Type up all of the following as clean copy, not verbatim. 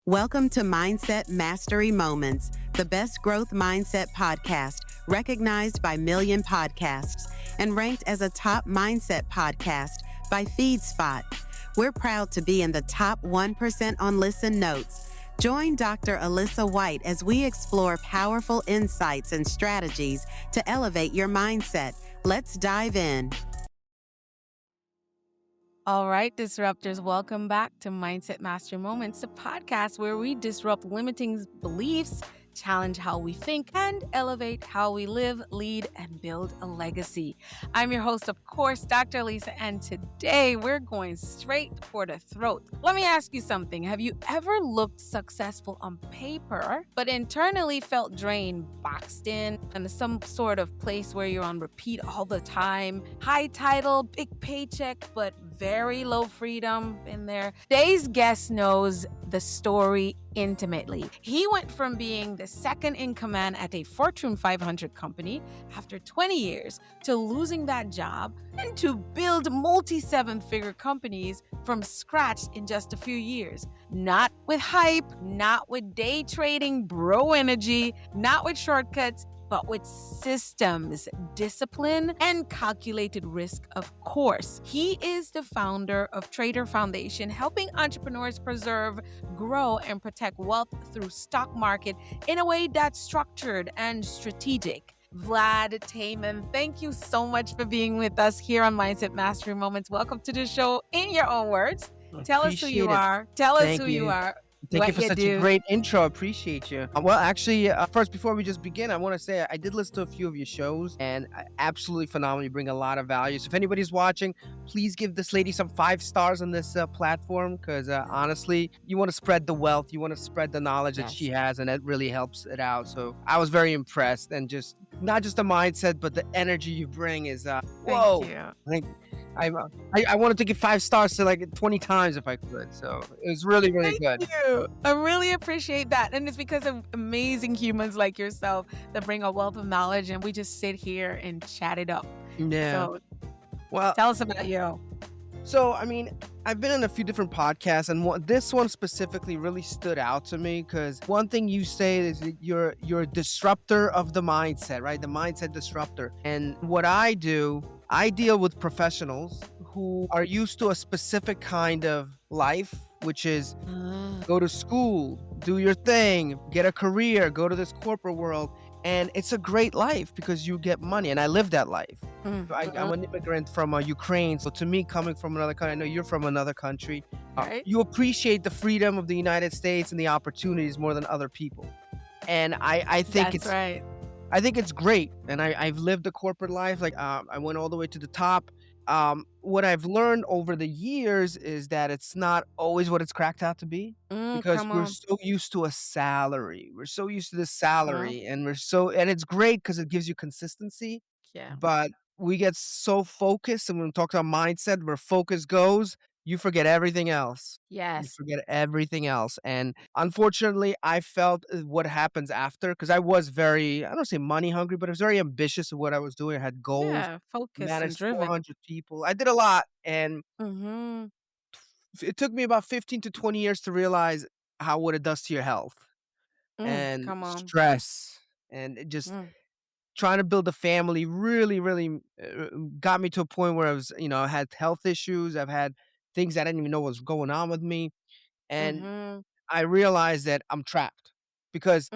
Welcome to Mindset Mastery Moments, the best growth mindset podcast recognized by Million Podcasts and ranked as a top mindset podcast by FeedSpot. We're proud to be in the top 1% on Listen Notes. Join Dr. Alisa Whyte as we explore powerful insights and strategies to elevate your mindset. Let's dive in. All right, disruptors, welcome back to Mindset Mastery Moments, the podcast where we disrupt limiting beliefs, challenge how we think, and elevate how we live, lead, and build a legacy. I'm your host, of course, Dr. Alisa, and today we're going straight for the throat. Let me ask you something. Have you ever looked successful on paper, but internally felt drained, boxed in some sort of place where you're on repeat all the time? High title, big paycheck, but very low freedom in there. Today's guest knows the story intimately. He went from being the second in command at a Fortune 500 company after 20 years to losing that job and to build multi-7-figure companies from scratch in just a few years. Not with hype, not with day trading, bro energy, not with shortcuts, but with systems, discipline, and calculated risk, of course. He is the founder of Trader Foundation, helping entrepreneurs preserve, grow, and protect wealth through stock market in a way that's structured and strategic. Vlad Tayman, thank you so much for being with us here on Mindset Mastery Moments. Welcome to the show in your own words. Tell us who you are. Tell us who you are. Thank you for such do. a great intro. Appreciate you. Well, actually, first, before we just begin, I want to say I did listen to a few of your shows and absolutely phenomenal. You bring a lot of value. So if anybody's watching, please give this lady some 5 stars on this platform because honestly, you want to spread the wealth. You want to spread the knowledge that she has, and it really helps it out. So I was very impressed, and just not just the mindset, but the energy you bring is whoa. Thank you. I wanted to give 5 stars to like 20 times if I could. So it was really, really good. Thank you. I really appreciate that. And it's because of amazing humans like yourself that bring a wealth of knowledge and we just sit here and chat it up. Yeah. So well, tell us about you. So, I mean, I've been in a few different podcasts, and this one specifically really stood out to me because one thing you say is that you're a disruptor of the mindset, right? The mindset disruptor. And what I do, I deal with professionals who are used to a specific kind of life, which is go to school, do your thing, get a career, go to this corporate world. And it's a great life because you get money. And I live that life. I'm an immigrant from Ukraine. So to me, coming from another country, I know you're from another country. Right. You appreciate the freedom of the United States and the opportunities more than other people. And I think That's right. I think it's great. And I've lived a corporate life. Like I went all the way to the top. What I've learned over the years is that it's not always what it's cracked out to be because we're so used to a salary. We're so used to this salary and and it's great because it gives you consistency. Yeah. But we get so focused, and when we talk about mindset, where focus goes, you forget everything else. You Yes. forget everything else. And unfortunately, I felt what happens after because I was very, I don't say money hungry, but I was very ambitious of what I was doing. I had goals, Yeah. Focused and managed driven. 400 people. I did a lot. And Mm-hmm. it took me about 15 to 20 years to realize what it does to your health and Come on. stress and it just trying to build a family really, really got me to a point where I was, I had health issues. I've had things I didn't even know what was going on with me. And I realized that I'm trapped because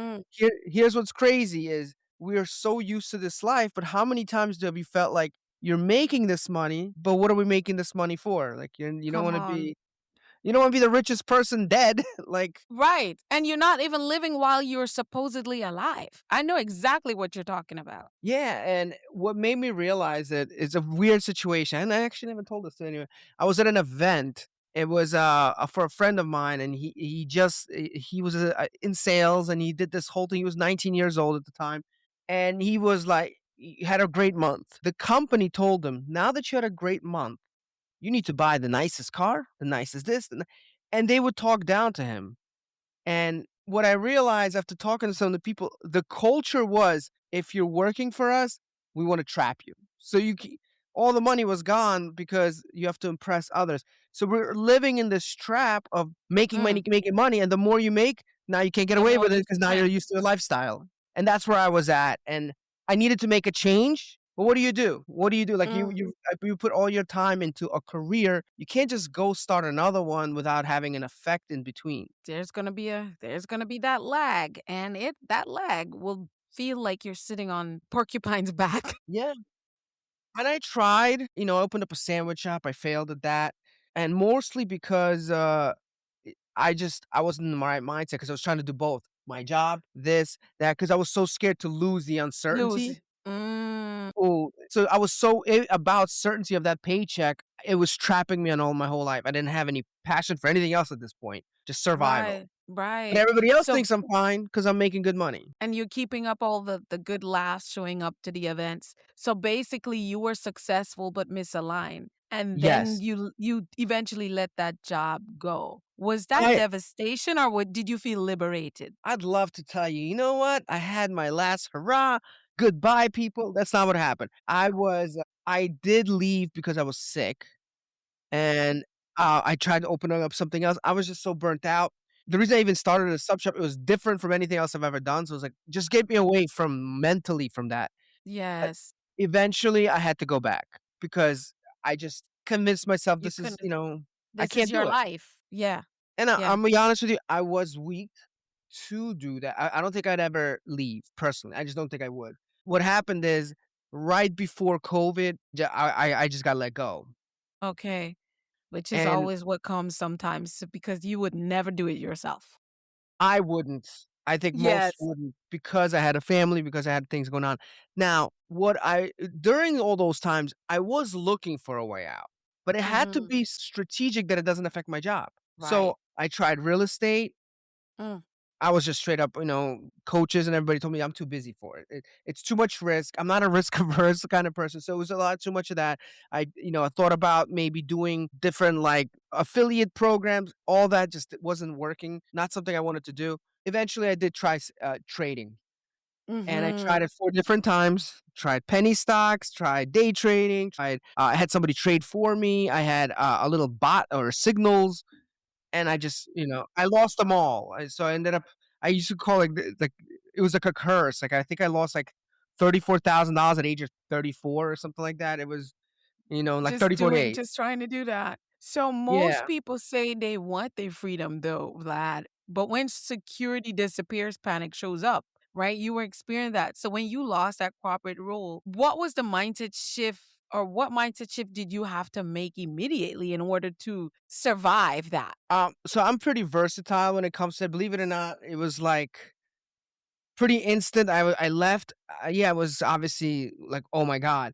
here's what's crazy is we are so used to this life, but how many times have you felt like you're making this money, but what are we making this money for? Like you don't want to be, the richest person dead. Like, Right. And you're not even living while you're supposedly alive. I know exactly what you're talking about. yeah. And what made me realize that it's a weird situation, and I actually never told this to anyone. I was at an event. It was for a friend of mine, and he was in sales, and he did this whole thing. He was 19 years old at the time, and he was like, he had a great month. The company told him, now that you had a great month, you need to buy the nicest car, the nicest this, and they would talk down to him. And what I realized after talking to some of the people, the culture was, if you're working for us, we want to trap you. So all the money was gone because you have to impress others. So we're living in this trap of Mm. making money, and the more you make, now you can't get The away more with it you because now you're spend. used to a lifestyle. And that's where I was at, and I needed to make a change. But what do you do? What do you do? Like Mm. you put all your time into a career, you can't just go start another one without having an effect in between. There's gonna be that lag, and that lag will feel like you're sitting on porcupine's back. Yeah. And I tried, I opened up a sandwich shop, I failed at that, and mostly because, I wasn't in the right mindset because I was trying to do both. My job, this, that, because I was so scared to lose the uncertainty. Lose. Mm. Oh, so I was so about certainty of that paycheck, it was trapping me on all my whole life. I didn't have any passion for anything else at this point, just survival. Right, But right. everybody else So thinks I'm fine because 'cause I'm making good money. and you're keeping up all the good laughs, showing up to the events. So basically, you were successful but misaligned, and then Yes. you eventually let that job go. Was that I devastation, or what did you feel liberated? I'd love to tell you, you know what? I had my last hurrah, goodbye, people. That's not what happened. I did leave because I was sick, and I tried to open up something else. I was just so burnt out. The reason I even started a sub shop, it was different from anything else I've ever done. So it was like, just get me away from mentally from that. But Yes, eventually, I had to go back because I just convinced myself you this is, couldn't. I This is can't your do it. life. Yeah, And yeah. I'm gonna be honest with you, I was weak to do that. I don't think I'd ever leave personally. I just don't think I would. What happened is right before COVID, I just got let go. Okay. Which is And always what comes sometimes because you would never do it yourself. I wouldn't. I think most Yes. wouldn't because I had a family, because I had things going on. Now, during all those times, I was looking for a way out, but it had to Mhm. be strategic that it doesn't affect my job. Right. So I tried real estate. Mm. I was just straight up, coaches and everybody told me I'm too busy for it. It's too much risk. I'm not a risk averse kind of person. So it was a lot too much of that. I thought about maybe doing different like affiliate programs. All that just wasn't working. Not something I wanted to do. Eventually, I did try trading, and I tried Mhm. it 4 different times. Tried penny stocks, tried day trading, tried. I had somebody trade for me. I had a little bot or signals, and I just, I lost them all. So I ended up I used to call it like it was like a curse. Like I think I lost like $34,000 at age of 34 or something like that. It was, like 30-48. Just trying to do that. So Yeah. most people say they want their freedom though, Vlad. But when security disappears, panic shows up, right? You were experiencing that. So when you lost that corporate role, what was the mindset shift or what mindset shift did you have to make immediately in order to survive that? So I'm pretty versatile when it comes to, believe it or not, it was like pretty instant. I left. Yeah, it was obviously like, oh my god.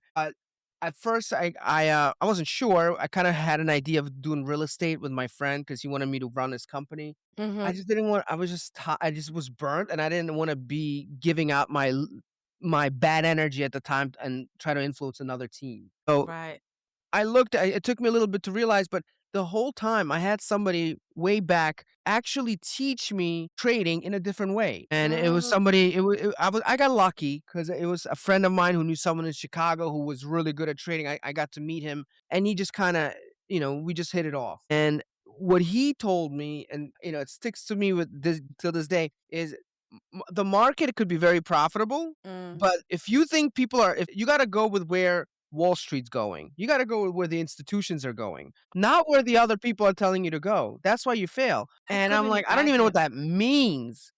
At first, I wasn't sure. I kind of had an idea of doing real estate with my friend because he wanted me to run his company. I Mhm. just didn't want. I was just. I just was burnt, and I didn't want to be giving out my bad energy at the time and try to influence another team. So Right. it took me a little bit to realize, but the whole time I had somebody way back actually teach me trading in a different way. And it was Mm. somebody, I got lucky because it was a friend of mine who knew someone in Chicago who was really good at trading. I got to meet him and he just kind of, we just hit it off. And what he told me, and, it sticks to me with this till this day, is the market could be very profitable, Mm. but if you got to go with where Wall Street's going, you got to go with where the institutions are going, not where the other people are telling you to go. That's why you fail. I And I'm couldn't like, I don't even know what imagine. that means.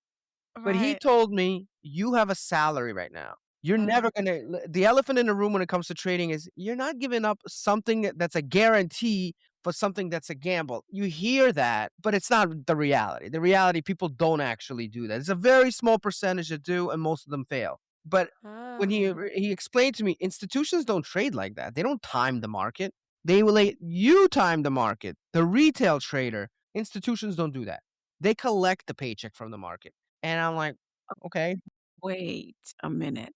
But he Right. told me, "You have a salary right now. You're Mm. never gonna the elephant in the room when it comes to trading is you're not giving up something that's a guarantee for something that's a gamble." You hear that, but it's not the reality. The reality, people don't actually do that. It's a very small percentage that do, and most of them fail. But when Oh. he explained to me, institutions don't trade like that. They don't time the market. They will let you time the market, the retail trader. Institutions don't do that. They collect the paycheck from the market. And I'm like, "Okay." Wait a minute.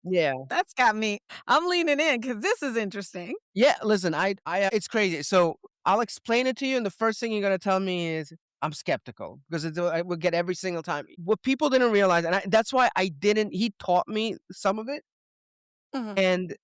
Yeah. That's got me I'm leaning in because this is interesting. Yeah, listen, it's crazy. So, I'll explain it to you, and the first thing you're gonna tell me is, I'm skeptical because I would get every single time. What people didn't realize, and that's why I didn't he taught me some of it, Mhm. and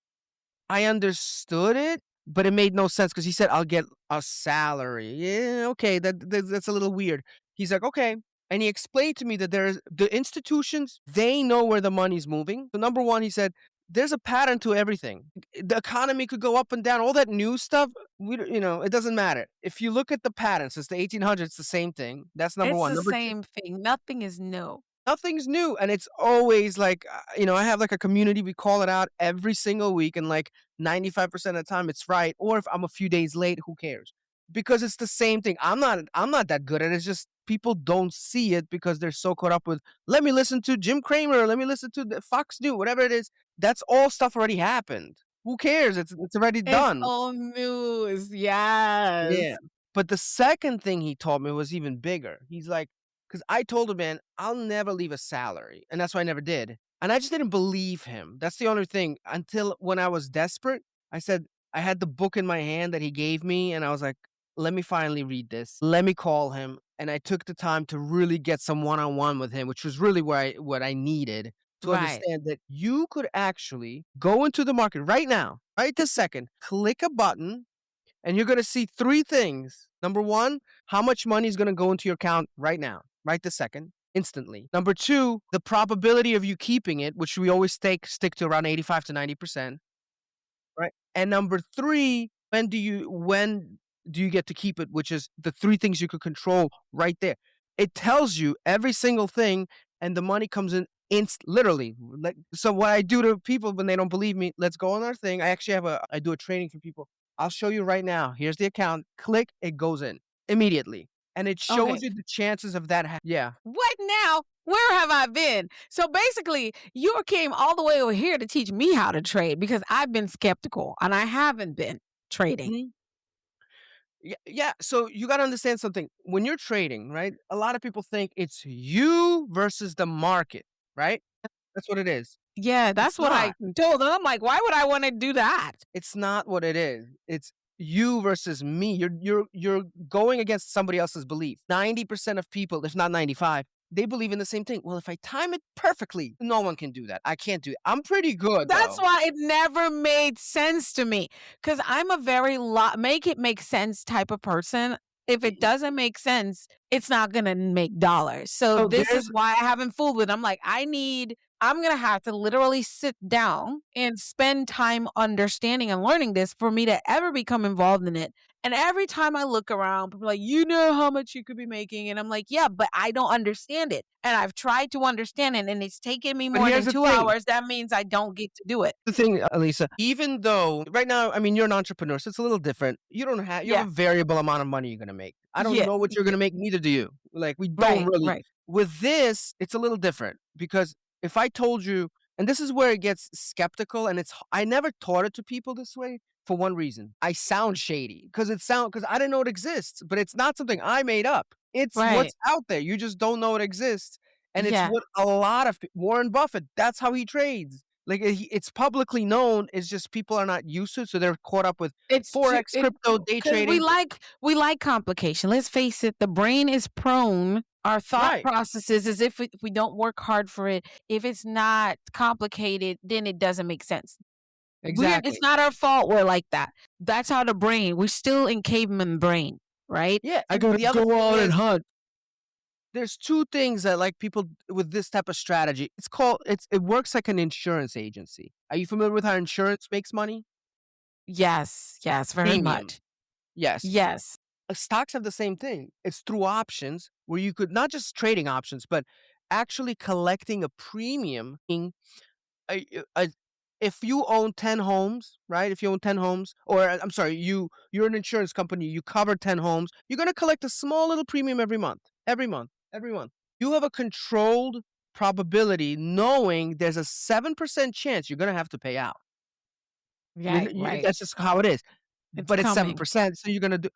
I understood it, but it made no sense because he said, "I'll get a salary." Yeah, okay, that's a little weird. He's like, "Okay." And he explained to me that there's the institutions, they know where the money's moving. So number one, he said, there's a pattern to everything. The economy could go up and down. All that new stuff, it doesn't matter. If you look at the pattern since the 1800s, it's the same thing. That's number It's one. the Number two, same thing. Nothing is new. nothing's new, and it's always like, I have like a community, we call it out every single week, and like 95% of the time it's right, or if I'm a few days late, who cares? Because it's the same thing. I'm not that good at it. It's just people don't see it because they're so caught up with, let me listen to Jim Cramer, let me listen to the Fox News, whatever it is. That's all stuff already happened. Who cares? It's already It's done. old news. Yes. Yeah. But the second thing he told me was even bigger. He's like, because I told him, man, I'll never leave a salary. And that's why I never did. And I just didn't believe him. That's the only thing. Until when I was desperate, I said, I had the book in my hand that he gave me. And I was like, let me finally read this. Let me call him. And I took the time to really get some one on one with him, which was really what I needed to Right. understand that you could actually go into the market right now, right this second, click a button, and you're gonna see 3 things. Number 1, how much money is gonna go into your account right now, right this second, instantly. Number 2, the probability of you keeping it, which we always stick to around 85 to 90%, right? And number 3, when do you get to keep it, which is the 3 things you could control right there. It tells you every single thing, and the money comes in literally. Like, so what I do to people when they don't believe me, let's go on our thing. I do a training for people. I'll show you right now. Here's the account. Click, it goes in immediately. And it shows Okay. you the chances of that. Yeah. What now? Where have I been? So basically, you came all the way over here to teach me how to trade because I've been skeptical and I haven't been trading. Mhm. Yeah, yeah. So you got to understand something. When you're trading, right? A lot of people think it's you versus the market, right? That's what it is. Yeah, It's that's what I not. told them. I'm like, why would I want to do that? It's not what it is. It's you versus me. You're going against somebody else's belief. 90% of people, if not 95, they believe in the same thing. Well, if I time it perfectly, no one can do that. I can't do it. I'm pretty good That's though. why it never made sense to me because I'm a very make it make sense type of person. If it doesn't make sense, it's not going to make dollars. So So this is there's why I haven't fooled with it. I'm like, I'm going to have to literally sit down and spend time understanding and learning this for me to ever become involved in it. And every time I look around, people are like, you know how much you could be making. And I'm like, yeah, but I don't understand it. And I've tried to understand it and it's taken me but more here's than the two thing. hours. That means I don't get to do it. The thing, Alisa, even though right now, I mean, you're an entrepreneur, so it's a little different. You Yeah. have a variable amount of money you're gonna make. I don't Yeah. know what you're Yeah. gonna make, neither do you. Like, we don't Right. really. Right. With this, it's a little different because if I told you, and this is where it gets skeptical, and I never taught it to people this way for one reason. I sound shady because I didn't know it exists, but it's not something I made up. It's Right. what's out there. You just don't know it exists. And it's Yeah. what a lot of Warren Buffett, that's how he trades. Like, it's publicly known, it's just people are not used to it, so they're caught up with It's too Forex, crypto, day because trading. we like complication. Let's face it, the brain is prone. Our thought Right, processes is if we don't work hard for it, if it's not complicated, then it doesn't make sense. It's exactly. not our fault we're like that. That's how the brain, we're still in caveman brain, right? Yeah, I and gotta the other go thing out and is, hunt. there's 2 things that, like, people with this type of strategy, it works like an insurance agency. Are you familiar with how insurance makes money? Yes, yes, very Premium. much. Yes. Yes. Stocks have the same thing. It's through options where you could not just trading options, but actually collecting a premium I I if you own 10 homes, right? If you own 10 homes, or I'm sorry, you're an insurance company, you cover 10 homes, you're gonna collect a small little premium every month. Every month. Every month. You have a controlled probability knowing there's a 7% chance you're gonna have to pay out. Right, right. That's just how it is. It's But it's coming. 7%, so you're gonna do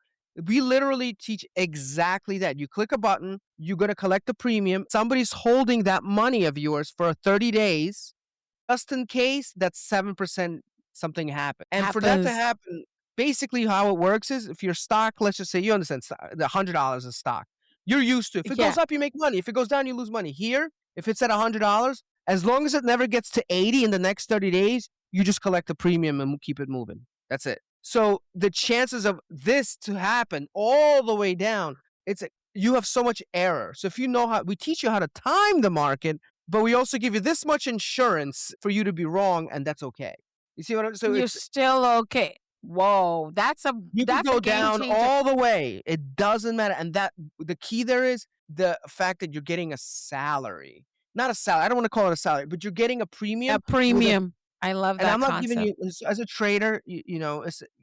we literally teach exactly that. You click a button, you're gonna collect the premium. Somebody's holding that money of yours for 30 days just in case that 7% something happen. And for that to Happens. happen, basically how it works is if your stock, let's just say you understand the $100 of stock. You're used to if it goes Yeah. up, you make money. If it goes down, you lose money. Here, if it's at $100, as long as it never gets to 80 in the next 30 days, you just collect the premium and keep it moving. That's it. So the chances of this to happen all the way down, you have so much error. So if you know how, we teach you how to time the market, but we also give you this much insurance for you to be wrong, and that's okay. You see what I'm? So You're it's still okay. Whoa, you could that's a go game down changer. all the way. It doesn't matter, and that the key there is the fact that you're getting a salary, not a salary. I don't want to call it a salary, but you're getting a A premium with a. premium. I love And that I'm not giving concept. you as a trader,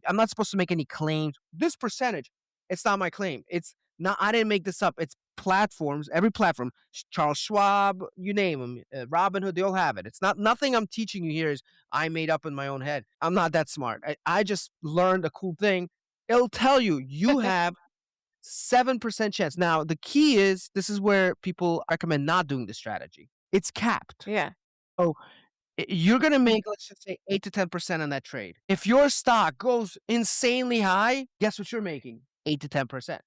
I'm not supposed to make any claims. This percentage, it's not my claim. It's not I didn't make this up. It's platforms, every platform, Charles Schwab, you name them, Robinhood, they all have it. It's not nothing I'm teaching you here is I made up in my own head. I'm not that smart. I just learned a cool thing. It'll tell you you have 7% chance. Now, the key is this is where people recommend not doing the strategy. It's capped. Yeah. So you're gonna make, let's just say, 8 to 10% on that trade. If your stock goes insanely high, guess what you're making? 8 to 10%.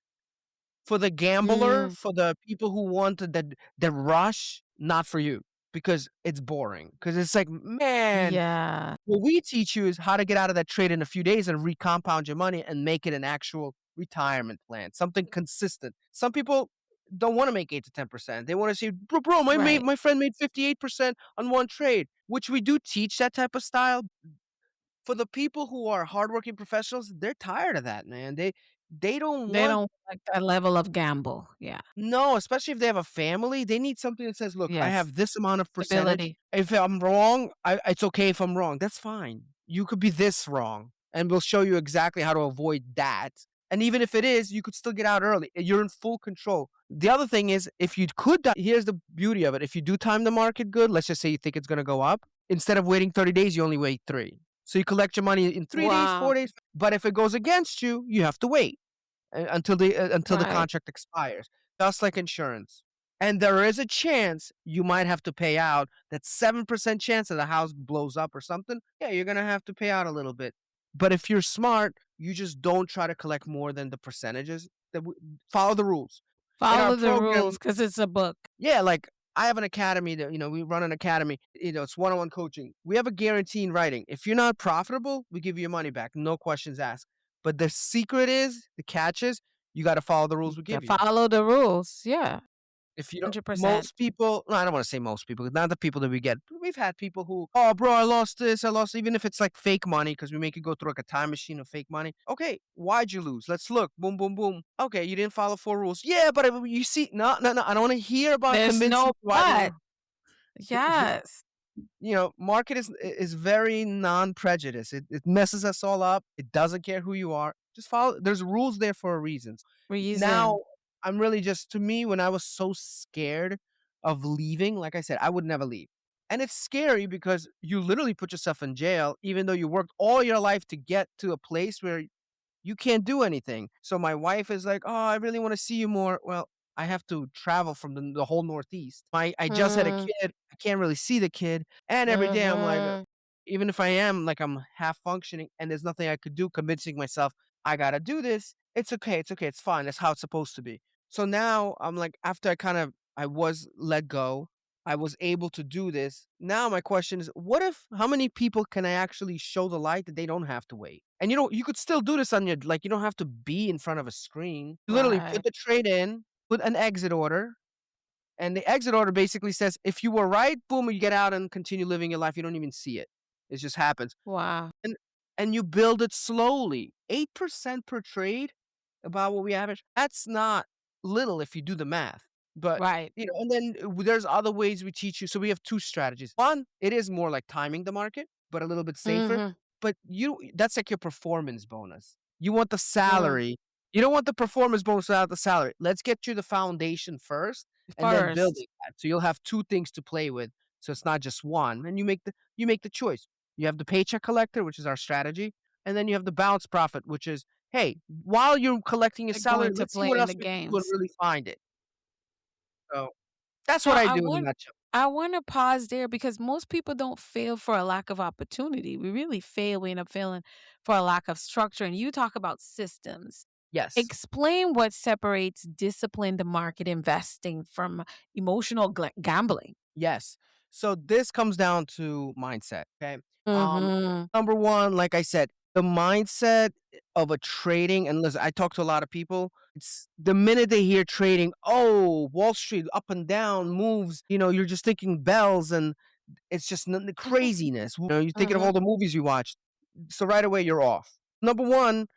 For the gambler, Mm, for the people who want the rush, not for you because it's boring. Because it's like, man, yeah. what we teach you is how to get out of that trade in a few days and recompound your money and make it an actual retirement plan, something consistent. Some people don't want to make 8 to 10%. They want to say, bro, Right. my friend made 58% on one trade, which we do teach that type of style. For the people who are hardworking professionals, they're tired of that, man. They don't They want. don't like that level of gamble. Yeah. No, especially if they have a family, they need something that says, "Look, I Yes. have this amount of percentage. Stability. If I'm wrong, it's okay if I'm wrong. That's fine. You could be this wrong, and we'll show you exactly how to avoid that. And even if it is, you could still get out early. You're in full control. The other thing is, if you could, here's the beauty of it. If you do time the market good, let's just say you think it's going to go up, instead of waiting 30 days, you only wait 3. So you collect your money in 3 days, Wow. 4 days. But if it goes against you, you have to wait until the Right. contract expires, just like insurance. And there is a chance you might have to pay out that 7% chance that the house blows up or something. Yeah, you're gonna have to pay out a little bit. But if you're smart, you just don't try to collect more than the percentages. Follow the rules. In our Follow the program, rules because it's a book. yeah, like I have an academy that, we run an academy, it's one-on-one coaching. We have a guarantee in writing. If you're not profitable, we give you your money back, no questions asked. But the secret is, the catch is, you got to follow the rules we To give you. follow the rules. Yeah. If you don't, 100%. most people, no, I don't want to say most people, not the people that we get. We've had people who, oh, bro, I lost this, I lost, even if it's like fake money, because we make you go through like a time machine of fake money. Okay, why'd you lose? Let's look. Boom, boom, boom. Okay, you didn't follow 4 rules. Yeah, but you see, no, no, no, I don't want to hear about There's convincing no why the but. Yes. market is very non-prejudice. It messes us all up. It doesn't care who you are. Just follow. There's rules there for a reason. Now, Reason. I'm really just to me when I was so scared of leaving, like I said, I would never leave. And it's scary because you literally put yourself in jail, even though you worked all your life to get to a place where you can't do anything. So my wife is like, "Oh, I really want to see you more." Well, I have to travel from the whole Northeast. I just had a Mm, kid. I can't really see the kid, and every day I'm like, mhm. even if I am like I'm half functioning and there's nothing I could do, convincing myself I gotta do this. It's okay. It's okay. It's fine. That's how it's supposed to be. So now I'm like, after I was let go. I was able to do this. Now my question is, how many people can I actually show the light that they don't have to wait? And you could still do this on your, like, you don't have to be in front of a screen. You literally put Right. the trade in, put an exit order, and the exit order basically says if you were right, boom, you get out and continue living your life. You don't even see it. It just happens. Wow. And and you build it slowly. 8% per trade, about what we average. That's not little if you do the math. But, Right. and then there's other ways we teach you. So we have 2 strategies. One, it is more like timing the market, but a little bit safer. Mhm. But that's like your performance bonus. You want the Mm. salary. You don't want the performance bonus without the salary. Let's get you the foundation first and then building First. that. So you'll have 2 things to play with. So it's not just one. And you make the choice. You have the paycheck collector, which is our strategy, and then you have the bounce profit, which is, hey, while you're collecting your To go salary, into let's see what play in else the we can do and games. really find it. So that's So what I I do in a want nutshell. I want to pause there because most people don't fail for a lack of opportunity. We really fail. We end up failing for a lack of structure. And you talk about systems. Yes. Explain what separates disciplined market investing from emotional gambling. Yes. So this comes down to mindset. Okay. Um, Mhm. Number one, like I said, The mindset of a trading, and listen, I talk to a lot of people. It's the minute they hear trading, oh, Wall Street up and down moves, you're just thinking bells and it's just the craziness. You're thinking of all the movies you watched. So right away you're off. Number one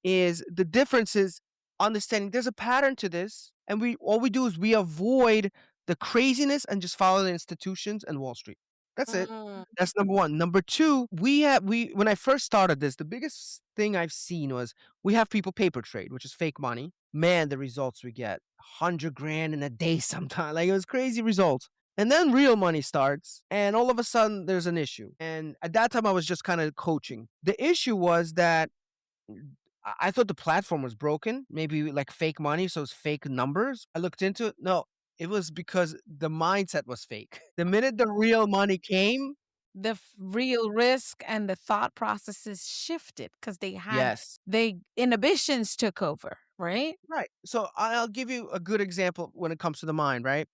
is the difference is understanding there's a pattern to this, and all we do is we avoid the craziness and just follow the institutions and Wall Street. That's it. Mm. That's number one. Number two, we when I first started this, the biggest thing I've seen was we have people paper trade, which is fake money. Man, the results we get, 100 grand in a day sometimes. Like, it was crazy results. And then real money starts, and all of a sudden there's an issue. And at that time I was just kind of coaching. The issue was that I thought the platform was broken, maybe like fake money, so it's fake numbers. I looked into it. No, it was because the mindset was fake. The minute the real money came, The real risk and the thought processes shifted because yes, they inhibitions took over, right? right. So I'll give you a good example when it comes to the mind, right?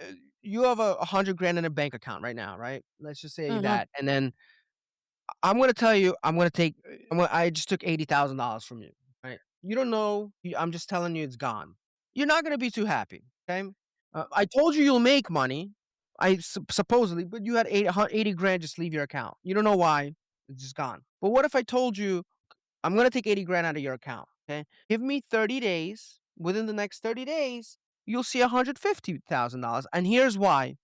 Uh, You have a 100 grand in a bank account right now, right? Let's just say Mm-hmm. that. And then I'm gonna tell you, I just took $80,000 from you, right? You don't know. I'm just telling you, it's gone. You're not gonna be too happy. Okay. I told you you'll make money. Supposedly, but you had 80 grand just leave your account. You don't know why. It's just gone. But what if I told you I'm gonna take 80 grand out of your account? Okay. Give me 30 days. Within the next 30 days, you'll see $150,000. And here's why.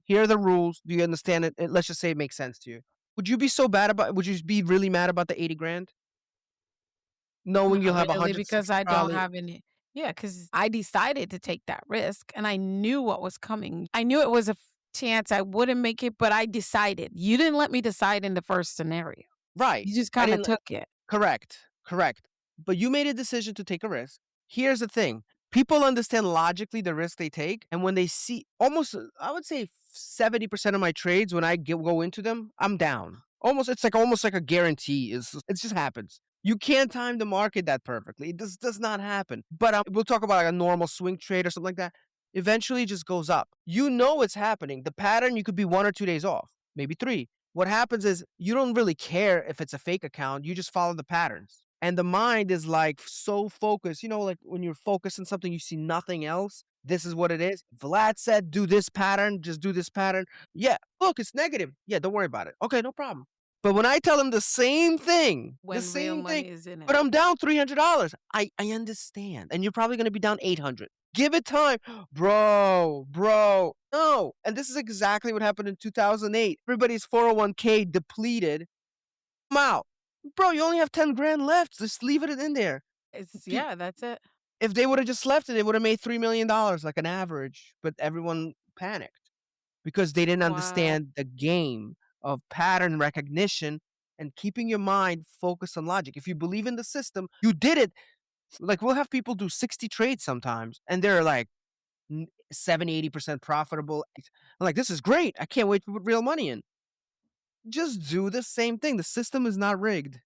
Here are the rules. Do you understand it? Let's just say it makes sense to you. Would you be really mad about the 80 grand? Knowing you'll Not have really, because 160 I don't probably. have any. Yeah, because I decided to take that risk and I knew what was coming. I knew it was a chance I wouldn't make it, but I decided. You didn't let me decide in the first scenario. Right. You just I kind of didn't took it. Correct. Correct. But you made a decision to take a risk. Here's the thing. People understand logically the risk they take, and when they see almost I would say 70% of my trades when I go into them, I'm down. Almost like a guarantee. It just happens. You can't time the market that perfectly. It does not happen. But we'll talk about like a normal swing trade or something like that. Eventually, it just goes up. You know it's happening. The pattern, you could be 1 or 2 days off, maybe 3. What happens is you don't really care if it's a fake account. You just follow the patterns. And the mind is like so focused. Like when you're focused on something, you see nothing else. This is what it is. Vlad said, do this pattern, just do this pattern. Yeah, look, it's negative. Yeah, don't worry about it. Okay, no problem. But when I tell him the When real same thing, money is in but it. I'm down $300. I understand. And you're probably going to be down 800. Give it time. Bro. No. And this is exactly what happened in 2008. Everybody's 401k depleted. I'm out. Bro, you only have 10 grand left. Just leave it in there. Pe- Yeah, that's it. If they would have just left it, they would have made $3 million, like an average. But everyone panicked because they didn't Wow. understand the game of pattern recognition and keeping your mind focused on logic. If you believe in the system, you did it. Like, we'll have people do 60 trades sometimes, and they're like 70, 80% profitable. I'm like, this is great. I can't wait to put real money in. Just do the same thing. The system is not rigged.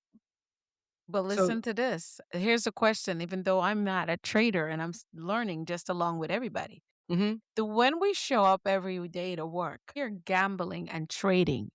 But So, listen to this. Here's a question, even though I'm not a trader and I'm learning just along with everybody. mhm, When we show up every day to work, you're gambling and trading.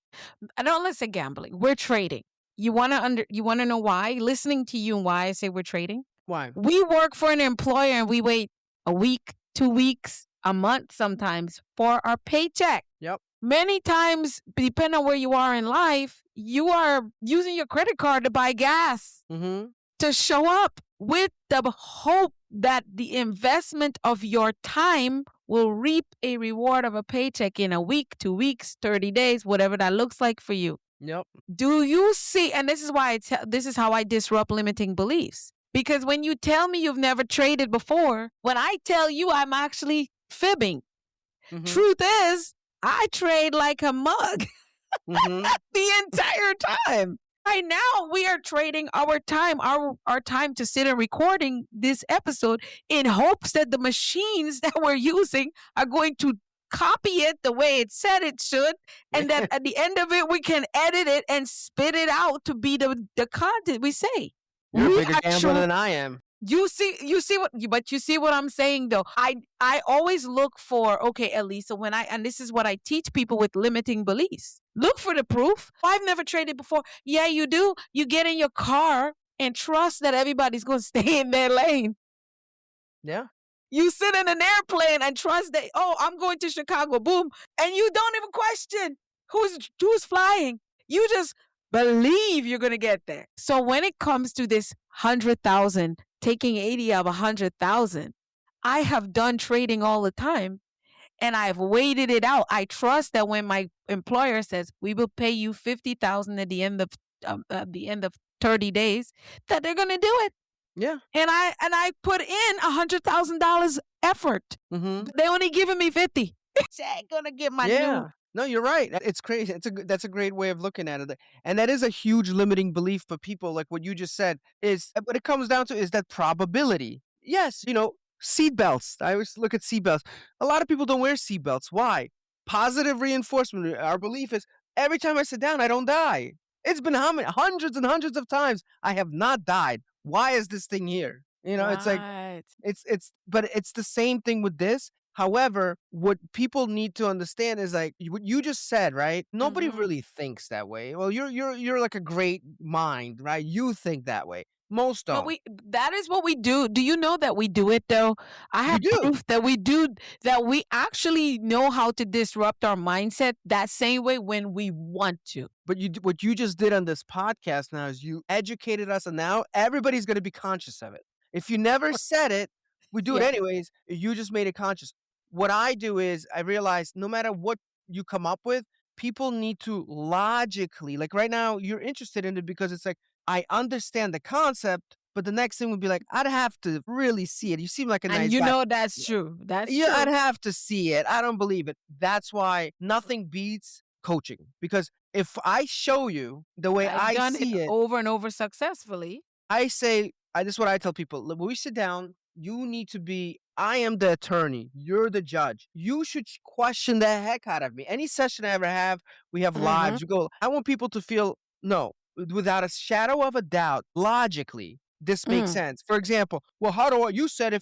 I don't let's say gambling. We're trading. You wanna know why? Listening to you and why I say we're trading? why? We work for an employer and we wait a week, 2 weeks, a month sometimes for our paycheck. Yep. Many times, depending on where you are in life, you are using your credit card to buy gas Mhm. to show up with the hope that the investment of your time will reap a reward of a paycheck in a week, 2 weeks, 30 days, whatever that looks like for you. Yep. Do you see? And this is why this is how I disrupt limiting beliefs. Because when you tell me you've never traded before, when I tell you I'm actually fibbing, Mhm. truth is, I trade like a mug Mhm. the entire time. Right now, we are trading our time, our time to sit and recording this episode in hopes that the machines that we're using are going to copy it the way it said it should, and that at the end of it, we can edit it and spit it out to be the content we say. You're a We bigger gambler actually than I am. you see what I'm saying though. I always look for, okay, Elisa, and this is what I teach people with limiting beliefs. Look for the proof. I've never traded before. Yeah, you do. You get in your car and trust that everybody's going to stay in their lane. Yeah. You sit in an airplane and trust that, oh, I'm going to Chicago, boom, and you don't even question who's flying. You just believe you're going to get there. So when it comes to this 100,000, taking 80 of 100,000, I have done trading all the time and I've waited it out. I trust that when my employer says we will pay you 50,000 at the end of 30 days, that they're going to do it. Yeah. And I put in $100,000 effort. Mm-hmm. They only giving me 50. I ain't gonna get my new. No, you're right. It's crazy. That's a great way of looking at it. And that is a huge limiting belief for people. Like what you just said is what it comes down to is that probability. Yes, seatbelts. I always look at seatbelts. A lot of people don't wear seatbelts. Why? Positive reinforcement. Our belief is every time I sit down, I don't die. It's been how many hundreds and hundreds of times I have not died. Why is this thing here? It's like Right. but it's the same thing with this. However, what people need to understand is like what you just said, right? Nobody Mhm. really thinks that way. Well, you're like a great mind, right? You think that way. Most But don't. that is what we do. Do you know that we do it though? I You have do. proof that we do, that we actually know how to disrupt our mindset that same way when we want to. But what you just did on this podcast now is you educated us, and now everybody's going to be conscious of it. If you never said it, we do it Yeah. anyways. You just made it conscious. What I do is I realize no matter what you come up with, people need to logically, like right now, you're interested in it because it's like, I understand the concept, but the next thing would be like, I'd have to really see it. You seem like a And nice you guy. know that's true. That's Yeah, I'd true. have to see it. I don't believe it. That's why nothing beats coaching. Because if I show you the way I've I done it see it, over and over successfully. I say, this is what I tell people. Look, when we sit down, you need to be, I am the attorney. You're the judge. You should question the heck out of me. Any session I ever have, we have Mhm. lives. You go, I want people to feel, no, without a shadow of a doubt, logically, this makes Mm. sense. For example, well, you said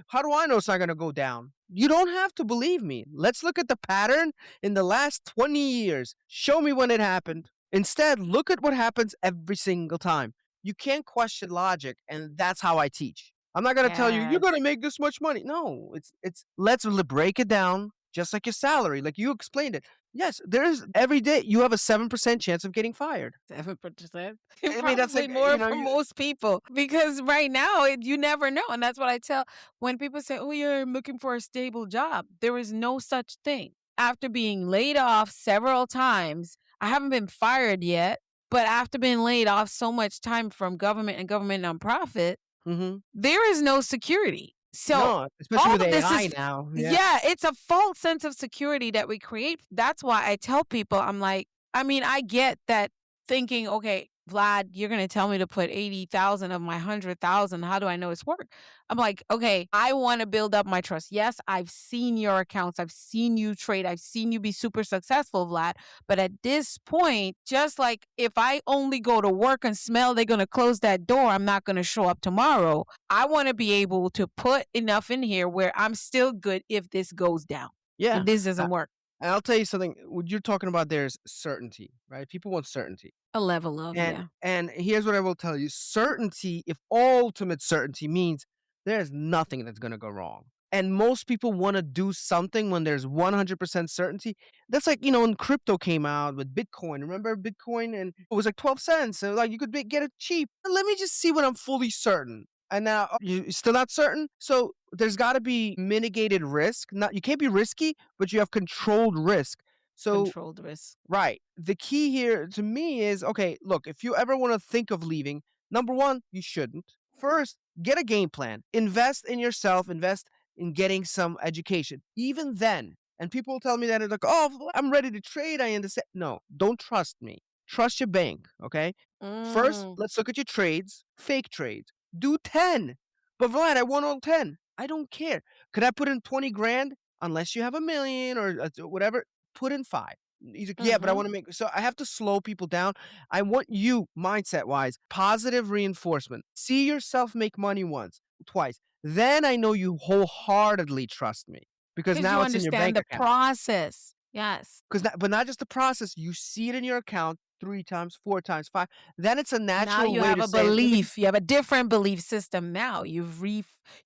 how do I know it's not going to go down? You don't have to believe me. Let's look at the pattern in the last 20 years. Show me when it happened. Instead, look at what happens every single time. You can't question logic, and that's how I teach. I'm not gonna tell you, "You're Yes. gonna make this much money." No, it's let's break it down just like your salary, like you explained it. Yes, there's every day you have a 7% chance of getting fired. 7%. I mean, that's Probably like, more for most people because right now you never know. And that's what I tell when people say, oh, you're looking for a stable job. There is no such thing. After being laid off several times, I haven't been fired yet, but after being laid off so much time from government and government nonprofit, Mhm. there is no security. So No, especially all with of this AI is, now. Yeah. yeah, it's a false sense of security that we create. That's why I tell people, I'm like, I mean, I get that thinking, okay, Vlad, you're going to tell me to put 80,000 of my 100,000. How do I know it's work? I'm like, okay, I want to build up my trust. Yes, I've seen your accounts. I've seen you trade. I've seen you be super successful, Vlad. But at this point, just like if I only go to work and smell they're going to close that door, I'm not going to show up tomorrow. I want to be able to put enough in here where I'm still good if this goes down, Yeah. if this doesn't work. And I'll tell you something, what you're talking about there is certainty, right? People want certainty. A level of, And yeah. and here's what I will tell you. Certainty, if ultimate certainty means there's nothing that's gonna go wrong. And most people wanna do something when there's 100% certainty. That's like, when crypto came out with Bitcoin. Remember Bitcoin? And it was like 12 cents. So like you could get it cheap. Let me just see when I'm fully certain. And now you're still not certain. So there's gotta be mitigated risk. Not you can't be risky, but you have controlled risk. So Controlled risk. right. The key here to me is okay, look, if you ever want to think of leaving, number one, you shouldn't. First, get a game plan. Invest in yourself, invest in getting some education. Even then, and people tell me that it's like, oh, I'm ready to trade. I understand. No, don't trust me. Trust your bank. Okay. First, Mm. let's look at your trades, fake trades. Do 10. But Vlad, I want all 10. I don't care. Could I put in 20 grand? Unless you have a million or whatever, put in 5. He's like, yeah, but I Mhm. want to make, so I have to slow people down. I want you, mindset wise, positive reinforcement. See yourself make money once. twice. Then I know you wholeheartedly trust me because Because you now it's in your understand bank the account. process. Yes. But not just the process, you see it in your account 3 times, 4 times, 5. Then it's a Now natural you way have to a say, "Let me." belief. You have a different belief system now. You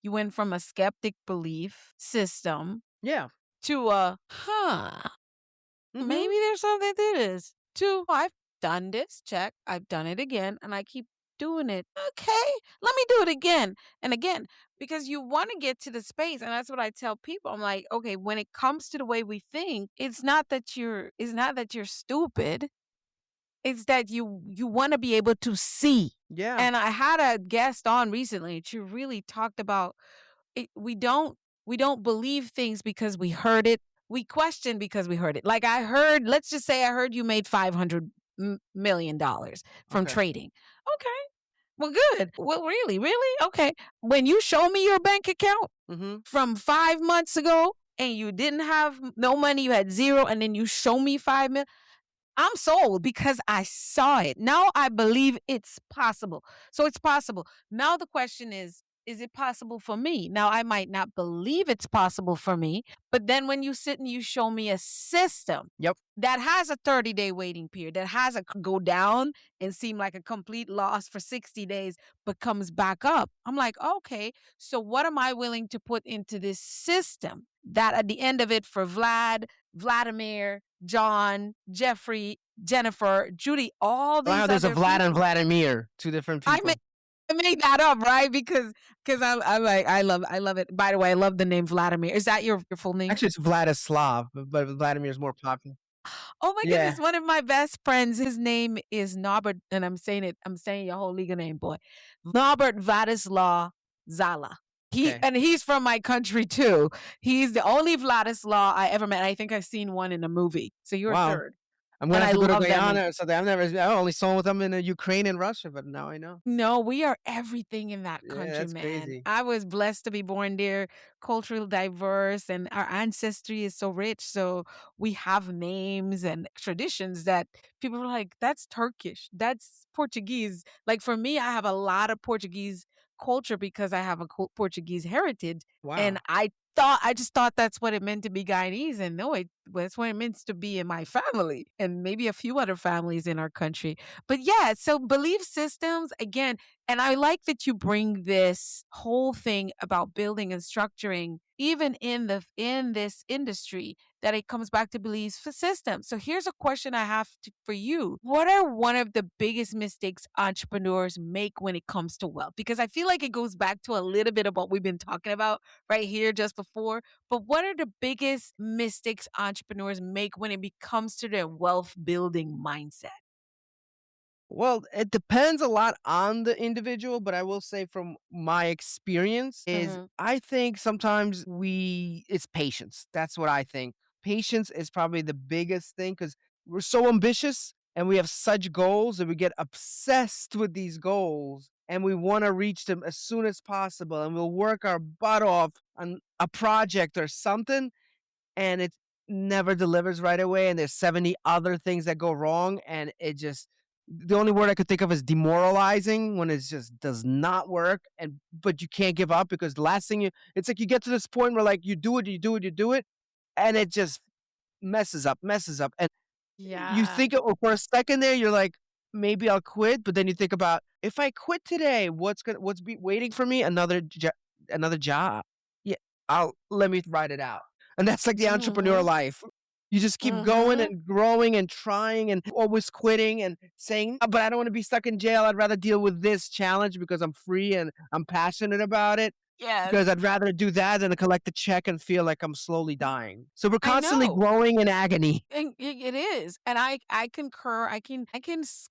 went from a skeptic belief system Yeah. to a, huh, Mhm. maybe there's something to this. To, I've done this, check. I've done it again, and I keep doing it. Okay, let me do it again and again. Because you want to get to the space, and that's what I tell people. I'm like, okay, when it comes to the way we think, it's not that you're stupid. It's that you wanna be able to see. Yeah. And I had a guest on recently, she really talked about it. We don't believe things because we heard it. We question because we heard it. Like, let's just say I heard you made $500 million from Okay. trading. Okay, well, good. Well, really? Really? Okay. When you show me your bank account Mhm. from 5 months ago and you didn't have no money, you had 0, and then you show me 5 million. I'm sold because I saw it. Now I believe it's possible. So it's possible. Now the question is it possible for me? Now I might not believe it's possible for me, but then when you sit and you show me a system Yep. that has a 30-day waiting period, that has a go down and seem like a complete loss for 60 days, but comes back up. I'm like, okay, so what am I willing to put into this system that at the end of it for Vlad, Vladimir, John, Jeffrey, Jennifer, Judy, all Wow, these there's a other Vlad and people. Vladimir, 2 different I made people. I made that up, right? Because I'm like I love it. By the way, I love the name Vladimir. Is that your full name? Actually, it's Vladislav, but Vladimir is more popular. Oh my Yeah. goodness, one of my best friends, his name is Norbert, and I'm saying your whole legal name, boy. Norbert Vladislav Zala. Okay. He's from my country too. He's the only Vladislav I ever met. I think I've seen one in a movie. So you're Wow. third. I'm gonna And have I to go to love that name. Guyana or something. I only saw with them in, Ukraine and Russia, but now I know. No, we are everything in that Yeah, country, that's man. crazy. I was blessed to be born there, culturally diverse, and our ancestry is so rich. So we have names and traditions that people are like, that's Turkish, that's Portuguese. Like for me, I have a lot of Portuguese culture because I have a Portuguese heritage. And Wow. I just thought that's what it meant to be Guyanese. And no, that's what it means to be in my family and maybe a few other families in our country. But yeah, so belief systems again, and I like that you bring this whole thing about building and structuring even in this industry that it comes back to belief systems. So here's a question I have for you. What are one of the biggest mistakes entrepreneurs make when it comes to wealth? Because I feel like it goes back to a little bit of what we've been talking about right here just before. But what are the biggest mistakes entrepreneurs make when it comes to their wealth building mindset? Well, it depends a lot on the individual, but I will say from my experience is Mhm. I think sometimes it's patience. That's what I think. Patience is probably the biggest thing because we're so ambitious and we have such goals and we get obsessed with these goals and we want to reach them as soon as possible and we'll work our butt off on a project or something and it never delivers right away, and there's 70 other things that go wrong, and it just the only word I could think of is demoralizing when it just does not work, and but you can't give up because the last thing it's like you get to this point where like you do it, you do it, you do it, and it just messes up, and you Yeah. think for a second there, you're like, maybe I'll quit, but then you think about if I quit today, what's be waiting for me? Another job. Yeah, I'll let me write it out. And that's like the entrepreneur Mhm. life. You just keep going Mhm. and growing and trying and always quitting and saying, but I don't want to be stuck in jail. I'd rather deal with this challenge because I'm free and I'm passionate about it. Yes. Because I'd rather do that than to collect a check and feel like I'm slowly dying. So we're I constantly know. growing in agony. And it is. And I concur. I can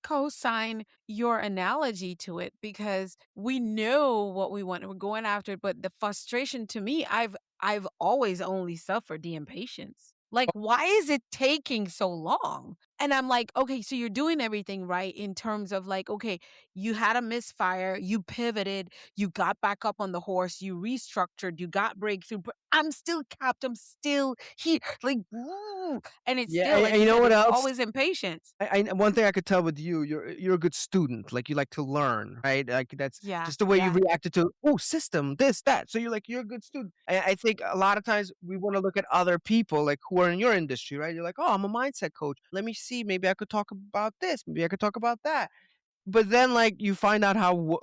co-sign your analogy to it because we know what we want. We're going after it, but the frustration to me, I've always only suffered the impatience. Like, why is it taking so long? And I'm like, okay, so you're doing everything right in terms of like, okay, you had a misfire, you pivoted, you got back up on the horse, you restructured, you got breakthrough, but I'm still capped, I'm still here. Like, woo. And it's Yeah, still, like and you you know said, what it's else? always impatience. One thing I could tell with you, you're a good student. Like you like to learn, right? Like that's Yeah, just the way you yeah. reacted to system, this, that. So you're a good student. I think a lot of times we want to look at other people like who are in your industry, right? You're like, oh, I'm a mindset coach. Let me see. Maybe I could talk about this. Maybe I could talk about that. But then like you find out how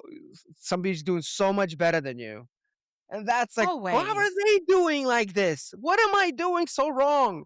somebody's doing so much better than you, and that's like, how are Always. they doing like this? What am I doing so wrong?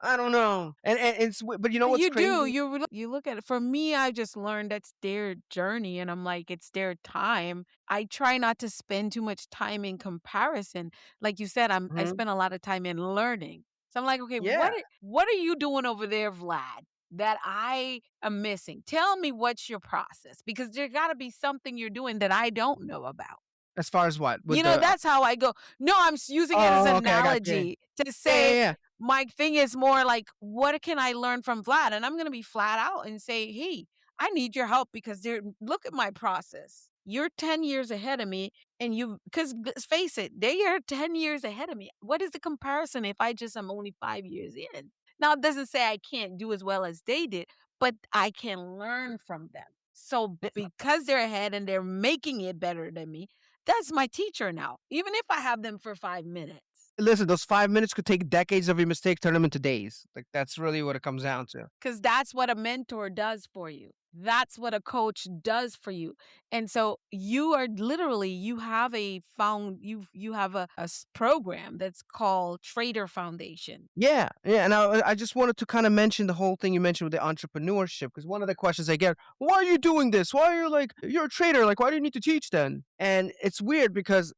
I don't know. And but you know what's You do. crazy? You look at it. For me, I just learned that's their journey, and I'm like, it's their time. I try not to spend too much time in comparison. Like you said, I Mhm. spend a lot of time in learning. So I'm like, okay, Yeah. what are you doing over there, Vlad, that I am missing? Tell me what's your process, because there got to be something you're doing that I don't know about. As far as what? With the That's how I go. No, I'm using it as oh, an okay, I got you. analogy to Yeah, yeah, say yeah. my thing is more like, what can I learn from Vlad? And I'm going to be flat out and say, hey, I need your help because look at my process. You're 10 years ahead of me. And because let's face it, they are 10 years ahead of me. What is the comparison if I just am only 5 years in? Now, it doesn't say I can't do as well as they did, but I can learn from them. So Eh, because they're ahead and they're making it better than me, that's my teacher now, even if I have them for 5 minutes. listen, those 5 minutes could take decades of your mistakes, turn them into days. Like, that's really what it comes down to. Because that's what a mentor does for you. That's what a coach does for you. And so you are literally, you have you have a program that's called Trader Foundation. Yeah, yeah, and I just wanted to kinda mention the whole thing you mentioned with the entrepreneurship, because one of the questions I get, "Why are you doing this? Why are you like you're a trader, like, why do you need to teach then?" And it's weird because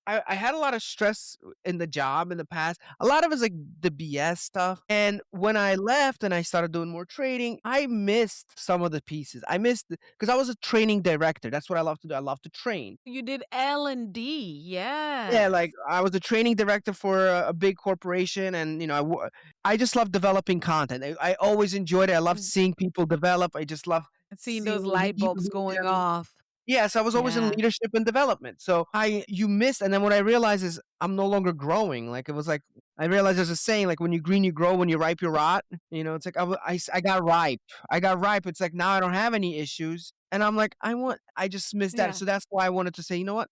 I had a lot of stress in the job in the past. A lot of it's like the BS stuff. And when I left and I started doing more trading, I missed some of the pieces. I missed because I was a training director. That's what I love to do. I love to train. You did L&D. Yeah, like Yes. I was a training director for a big corporation, and I just love developing content. I always enjoyed it. I love Mm, seeing people develop. I just love seeing those seeing light people bulbs do going their off. Yes, I was always in Yeah. leadership and development. So I you missed, and then what I realized is I'm no longer growing. Like it was like I realized there's a saying like when you green you grow, when you ripe you rot. It's like I got ripe. I got ripe. It's like now I don't have any issues, and I'm like I just missed that. Yeah. So that's why I wanted to say, you know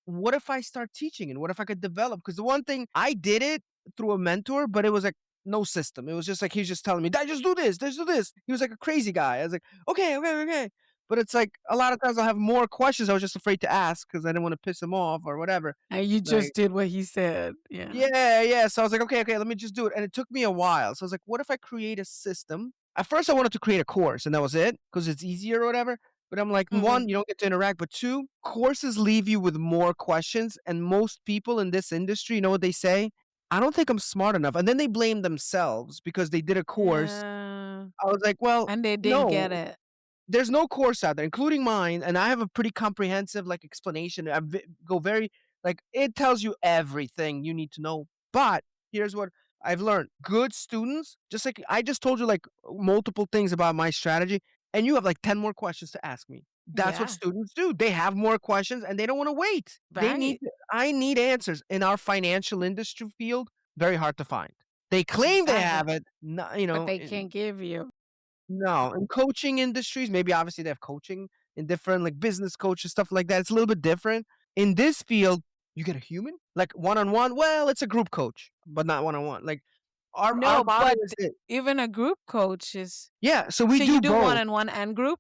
what if I start teaching and what if I could develop? Because the one thing I did it through a mentor, but it was like no system. It was just like he's just telling me, "Dad, just do this, just do this." He was like a crazy guy. I was like, okay, okay, okay. But it's like a lot of times I'll have more questions I was just afraid to ask because I didn't want to piss him off or whatever. And you Like, just did what he said. Yeah. yeah, yeah. So I was like, okay, okay, let me just do it. And it took me a while. So I was like, what if I create a system? At first, I wanted to create a course, and that was it because it's easier or whatever. But I'm like, Mhm. one, you don't get to interact, but two, courses leave you with more questions. And most people in this industry, you know what they say? I don't think I'm smart enough. And then they blame themselves because they did a course. Yeah. I was like, well, And they didn't get no, it. there's no course out there, including mine, and I have a pretty comprehensive, like, explanation. Go very like, it tells you everything you need to know, but here's what I've learned. Good students, just like I just told you, like, multiple things about my strategy, and you have, like, 10 more questions to ask me. That's what Yeah. students do. They have more questions, and they don't wanna wait. Right. I need answers. In our financial industry field, very hard to find. They claim they Exactly. have it, no But they can't give you. no, in coaching industries, maybe obviously they have coaching in different like business coaches, stuff like that. It's a little bit different. In this field, you get a human, like one on one. Well, it's a group coach, but not one on one. Like our No, model but is it. even a group coach is, Yeah, so we so you do do both. one-on-one and group?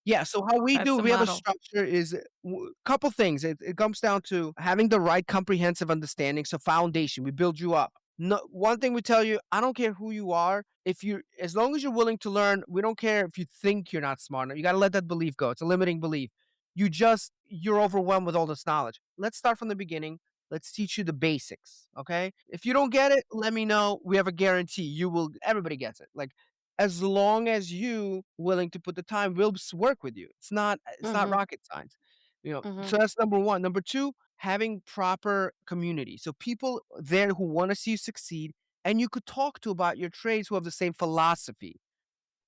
Yeah, so how we That's do, the we have a model. structure is couple things. It comes down to having the right comprehensive understanding. So foundation, we build you up. No, one thing we tell you, I don't care who you are. If you, as long as you're willing to learn, we don't care if you think you're not smart enough. You got to let that belief go. It's a limiting belief. You're overwhelmed with all this knowledge. Let's start from the beginning. Let's teach you the basics. Okay. If you don't get it, let me know. We have a guarantee. You will, everybody gets it. Like, as long as you willing to put the time, we'll work with you. It's not Mhm. rocket science. So Mhm. that's number one. Number two, having proper community. So people there who want to see you succeed and you could talk to about your trades who have the same philosophy.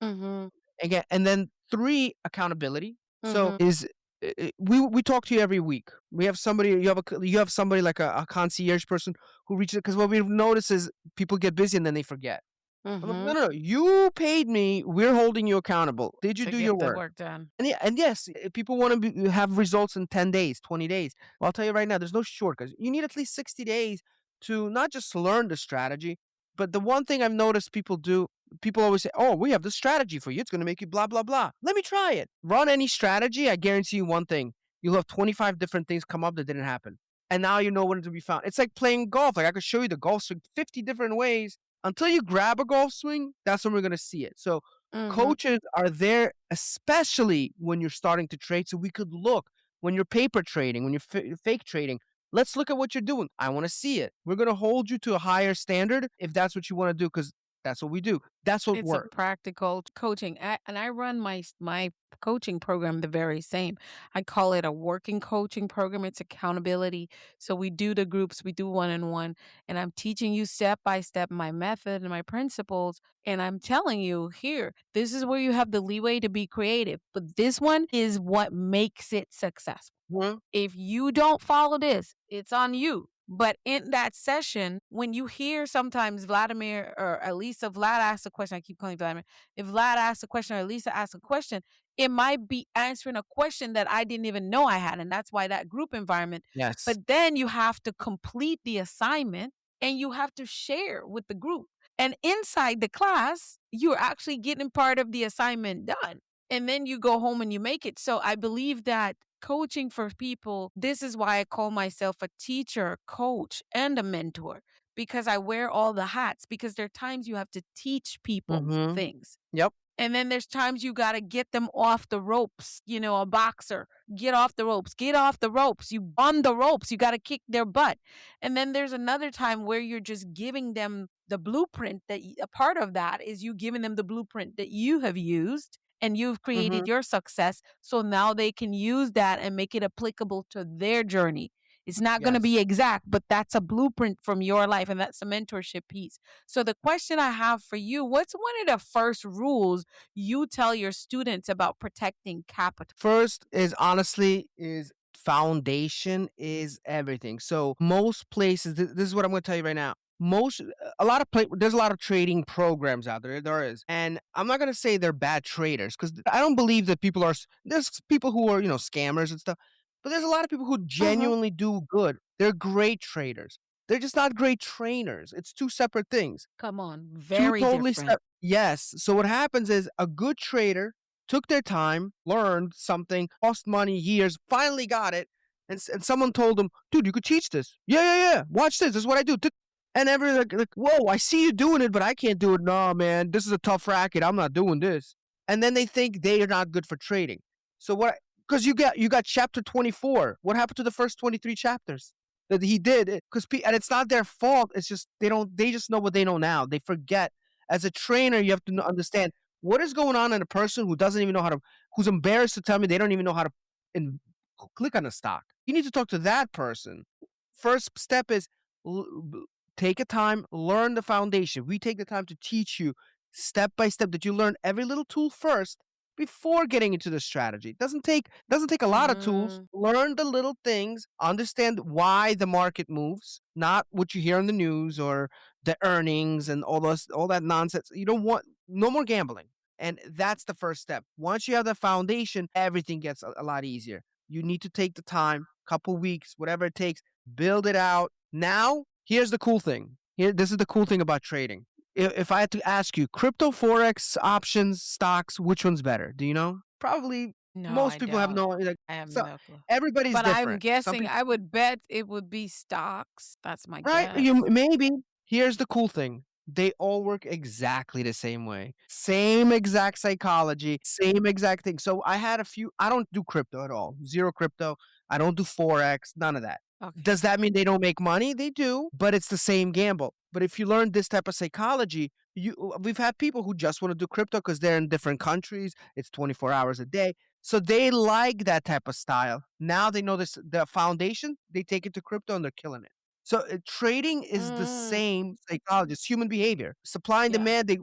Mhm. Again, and then 3, accountability. So Mhm. is we talk to you every week. We have somebody you have somebody like a concierge person who reaches, because what we've noticed is people get busy and then they forget. I'm like, "No, Mhm. no, no, you paid me, we're holding you accountable. Did you To do your get the work?" work done. And yeah, and yes, people wanna have results in 10 days, 20 days. Well, I'll tell you right now, there's no shortcuts. You need at least 60 days to not just learn the strategy, but the one thing I've noticed people do, people always say, "Oh, we have the strategy for you. It's gonna make you blah, blah, blah." Let me try it. Run any strategy, I guarantee you one thing, you'll have 25 different things come up that didn't happen. And now you know when to be found. It's like playing golf. Like, I could show you the golf swing 50 different ways. Until you grab a golf swing, that's when we're gonna see it. So Mhm. coaches are there, especially when you're starting to trade, so we could look when you're paper trading, when you're fake trading. Let's look at what you're doing. I want to see it. We're going to hold you to a higher standard if that's what you want to do, because that's what we do. That's what It's a works. practical coaching, and I run my coaching program the very same. I call it a working coaching program. It's accountability. So we do the groups, we do one on one, and I'm teaching you step by step my method and my principles. And I'm telling you here, this is where you have the leeway to be creative. But this one is what makes it successful. Mhm. If you don't follow this, it's on you. But in that session, when you hear sometimes Vladimir or Alisa, Vlad asks a question, I keep calling Vladimir. If Vlad asks a question or Alisa asks a question, it might be answering a question that I didn't even know I had. And that's why that group environment. Yes. But then you have to complete the assignment and you have to share with the group. And inside the class, you're actually getting part of the assignment done. And then you go home and you make it. So I believe that coaching for people, this is why I call myself a teacher, coach, and a mentor because I wear all the hats. Because there are times you have to teach people Mhm. things. Yep. And then there's times you got to get them off the ropes. You know, a boxer, get off the ropes, get off the ropes. You on the ropes, you got to kick their butt. And then there's another time where you're just giving them the blueprint a part of that is you giving them the blueprint that you have used and you've created Mhm. your success. So now they can use that and make it applicable to their journey. It's not going to Yes. be exact, but that's a blueprint from your life. And that's a mentorship piece. So the question I have for you, what's one of the first rules you tell your students about protecting capital? First is honestly is foundation is everything. So most places, this is what I'm going to tell you right now. Most a lot of there's a lot of trading programs out there. There is, and I'm not going to say they're bad traders because I don't believe that people are. There's people who are scammers and stuff, but there's a lot of people who Uh-huh. genuinely do good. They're great traders. They're just not great trainers. It's two separate things. Come on, 2 very totally different. sep Yes. So what happens is a good trader took their time, learned something, lost money, years, finally got it, and someone told them, "Dude, you could teach this." "Yeah, yeah, yeah. Watch this. This is what I do." And everyone's like, "Whoa, I see you doing it, but I can't do it." "No, man. This is a tough racket. I'm not doing this." And then they think they are not good for trading. So what? Because you got chapter 24. What happened to the first 23 chapters? That he did because and it's not their fault. It's just they just know what they know now. They forget. As a trainer, you have to understand what is going on in a person who doesn't even know how to, who's embarrassed to tell me they don't even know how to in, click on a stock. You need to talk to that person. First step is take a time, learn the foundation. We take the time to teach you step by step that you learn every little tool first before getting into the strategy. Doesn't take a lot of tools. Mm, Learn the little things, understand why the market moves, not what you hear on the news or the earnings and all that nonsense. You don't want no more gambling. And that's the first step. Once you have the foundation, everything gets a lot easier. You need to take the time, couple weeks, whatever it takes, build it out. Now, here's the cool thing. This is the cool thing about trading. If I had to ask you, crypto, forex, options, stocks, which one's better? Do you know? Probably no, I most people have don't. no, like, I have so no clue. everybody's But I'm different. Some guessing people, I would bet it would be stocks. That's my right? You guess. maybe. Here's the cool thing. They all work exactly the same way. Same exact psychology, same exact thing. So I don't do crypto at all. Zero crypto. I don't do forex, none of that. Okay. Does that mean they don't make money? They do, but it's the same gamble. But if you learn this type of psychology, we've had people who just want to do crypto because they're in different countries. It's 24 hours a day. So they like that type of style. Now they know this the foundation, they take it to crypto and they're killing it. So trading is the Mm, same psychology. It's human behavior. Supply and yeah. demand.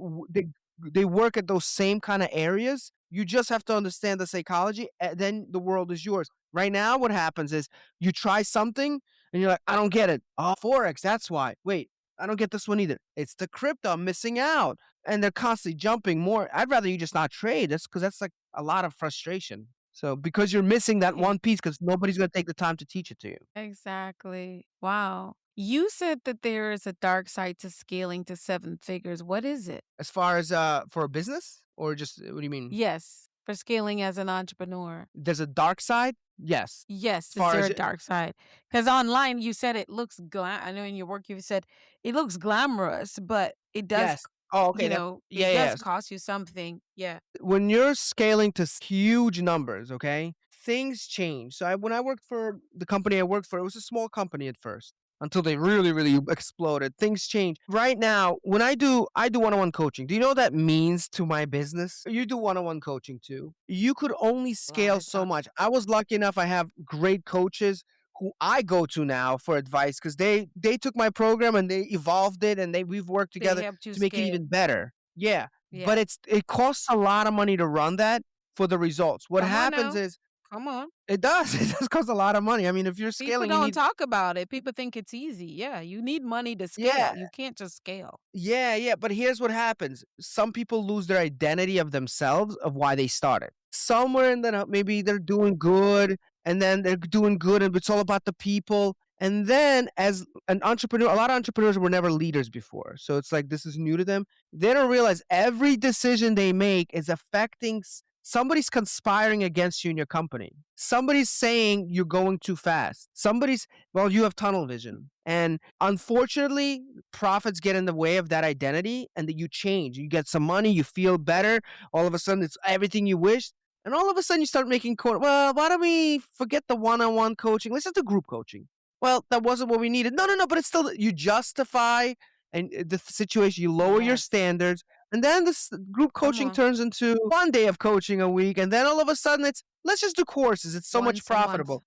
they work at those same kind of areas. You just have to understand the psychology, and then the world is yours. Right now, what happens is you try something and you're like, I don't get it. Oh, Forex, that's why. Wait, I don't get this one either. It's the crypto, I'm missing out. And they're constantly jumping more. I'd rather you just not trade. That's because that's like a lot of frustration. So because you're missing that Right. one piece because nobody's going to take the time to teach it to you. Exactly. Wow. You said that there is a dark side to scaling to seven figures. What is it? As far as for a business or just what do you mean? Yes, for scaling as an entrepreneur. There's a dark side? Yes. As Yes, is far there as a dark side? Because online you said it looks I know in your work you said it looks glamorous, but it does, yes. Oh, okay. Yeah, it does yes. cost you something. Yeah. When you're scaling to huge numbers, okay, things change. So when I worked for the company I worked for, it was a small company at first until they really, really exploded. Things change. Right now, when I do one-on-one coaching. Do you know what that means to my business? You do one-on-one coaching too. You could only A lot scale of so time. much. I was lucky enough. I have great coaches who I go to now for advice because they took my program and they evolved it and we've worked They together helped you to make it scale. even better. Yeah. But Yeah. it costs a lot of money to run that for the results. What Come on happens now. is Come on. it does. It does cost a lot of money. I mean, if you're People scaling, you don't need talk about it. People think it's easy. Yeah, you need money to yeah, scale. You can't just scale. yeah. But here's what happens. Some people lose their identity of themselves of why they started. Somewhere in the maybe they're doing good and then they're doing good and it's all about the people. And then as an entrepreneur, a lot of entrepreneurs were never leaders before. So it's like this is new to them. They don't realize every decision they make is affecting somebody's conspiring against you in your company. Somebody's saying you're going too fast. Well, you have tunnel vision. And unfortunately, profits get in the way of that identity and that you change. You get some money, you feel better. All of a sudden, it's everything you wish. And all of a sudden, you start making, well, why don't we forget the one on one coaching? Let's just do group coaching. Well, that wasn't what we needed. No, but it's still, you justify and the situation, you lower your Yes. standards. And then this group Come coaching on. turns into one day of coaching a week. And then all of a sudden, let's just do courses. It's so much Once a month. profitable.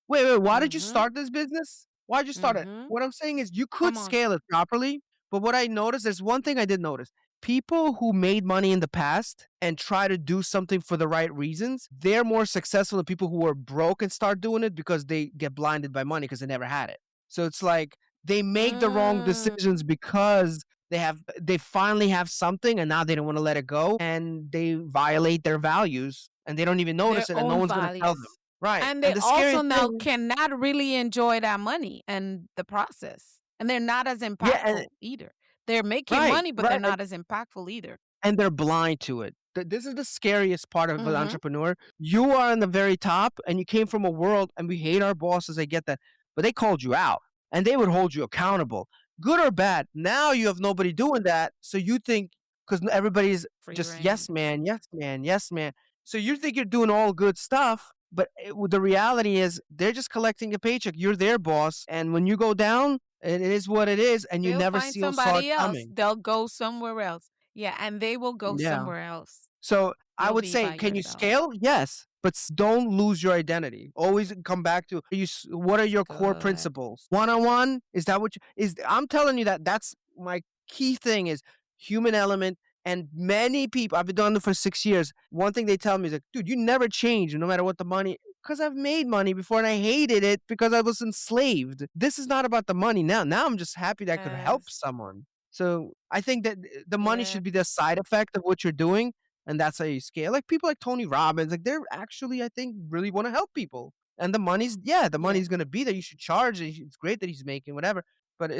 Wait, why did you Mm-hmm. start this business? Why'd you start it? Mm-hmm. What I'm saying is you could Come on. scale it properly, but what I noticed, there's one thing I did notice. People who made money in the past and try to do something for the right reasons, they're more successful than people who are broke and start doing it because they get blinded by money because they never had it. So it's like they make the wrong Mm, decisions because they finally have something and now they don't want to let it go and they violate their values and they don't even their notice it and no own one's going to tell them. values. Right. And they And the also scary now thing, cannot really enjoy that money and the process. And they're not as yeah, and impactful either. They're making right, money, but they're right, not as impactful either. and they're blind to it. This is the scariest part of an Mm-hmm. entrepreneur. You are on the very top, and you came from a world, and we hate our bosses. I get that, but they called you out, and they would hold you accountable, good or bad. Now you have nobody doing that, so you think because everybody's Free just reign. yes man, yes man, yes man. So you think you're doing all good stuff, but the reality is they're just collecting a paycheck. You're their boss, and when you go down, it is what it is, and you They'll never find see saw it somebody else. coming. They'll go somewhere else. Yeah, and they will go Yeah. somewhere else. So I You'll would be say, by can you yourself. scale? Yes, but don't lose your identity. Always come back to what are your core Good. principles? One on one, is that what you, is? I'm telling you that's my key thing is human element. And many people, I've been doing it for 6 years. One thing they tell me is like, dude, you never change no matter what the money. Because I've made money before and I hated it because I was enslaved. This is not about the money now. Now I'm just happy that I could help Yes. someone. So I think that the money Yeah. should be the side effect of what you're doing, and that's how you scale. Like people like Tony Robbins, like they're actually, I think, really want to help people. And the Yeah. money's gonna be there. You should charge. It's great that he's making whatever, but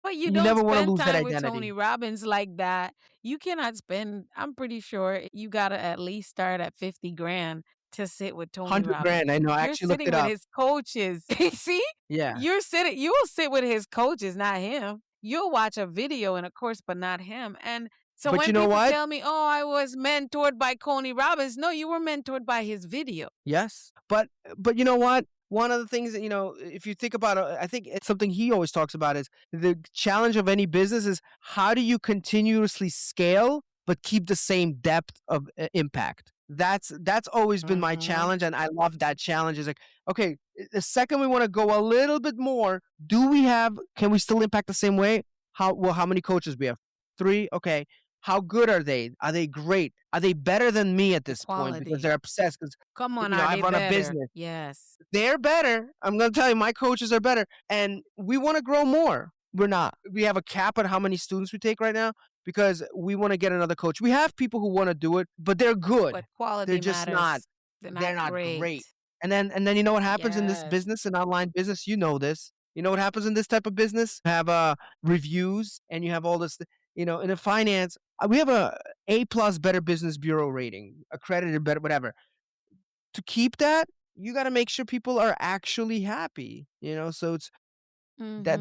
But you you don't never want to spend lose that time with Tony identity. Robbins like that. You cannot spend, I'm pretty sure you got to at least start at 50 grand to sit with Tony 100 grand. Robbins. I know. I You're actually looked sitting it with up. his coaches. See? Yeah, You will sit with his coaches, not him. You'll watch a video and a course, but not him. And so but when you know people what? tell me, oh, I was mentored by Tony Robbins, no, you were mentored by his video. Yes, but you know what? One of the things that if you think about it, I think it's something he always talks about is the challenge of any business is how do you continuously scale but keep the same depth of impact. That's always been my Hmm. challenge, and I love that challenge. Is like, okay, the second we want to go a little bit more, can we still impact the same way? How many coaches we have? 3, okay. How good are they? Are they great? Are they better than me at The this point? Because quality. they're obsessed. Because Come on, you know, are I they run a better? business. Yes. They're better. I'm gonna tell you, my coaches are better, and we want to grow more. We're not. We have a cap on how many students we take right now because we want to get another coach. We have people who want to do it, but they're good. But They're quality just not. matters. They're They're not not great. great. And then you know what happens in this Yes. business, in online business. You know this. You know what happens in this type of business. You have reviews, and you have all this. You know, in the finance, we have a plus Better Business Bureau rating, accredited better, whatever. To keep that, you gotta make sure people are actually happy, you know, so it's Mm-hmm.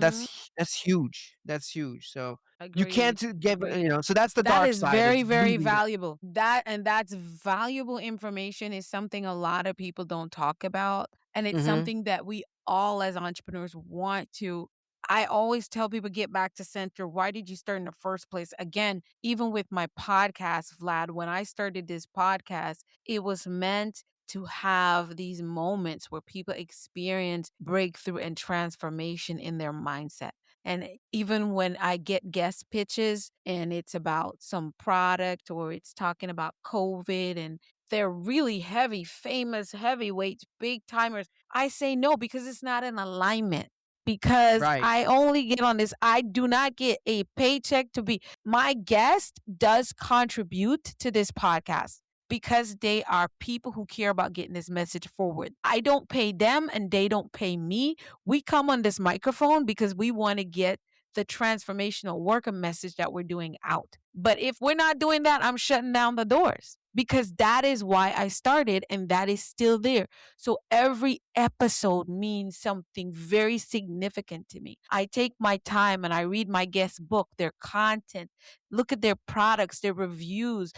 that's huge. That's huge. So, you can't Agreed. give Agreed. you know, so that's the That dark is side, very, is very losing that. valuable. That's valuable information is something a lot of people don't talk about. And it's Mhm. something that we all as entrepreneurs want to. I always tell people get back to center. Why did you start in the first place? Again, even with my podcast, Vlad, when I started this podcast, it was meant to have these moments where people experience breakthrough and transformation in their mindset. And even when I get guest pitches and it's about some product or it's talking about COVID and they're really heavy, famous heavyweights, big timers, I say no because it's not in alignment. Because Right. I only get on this, I do not get a paycheck to be. My guest does contribute to this podcast because they are people who care about getting this message forward. I don't pay them and they don't pay me. We come on this microphone because we want to get the transformational work message that we're doing out. But if we're not doing that, I'm shutting down the doors because that is why I started and that is still there. So every episode means something very significant to me. I take my time and I read my guest book, their content, look at their products, their reviews,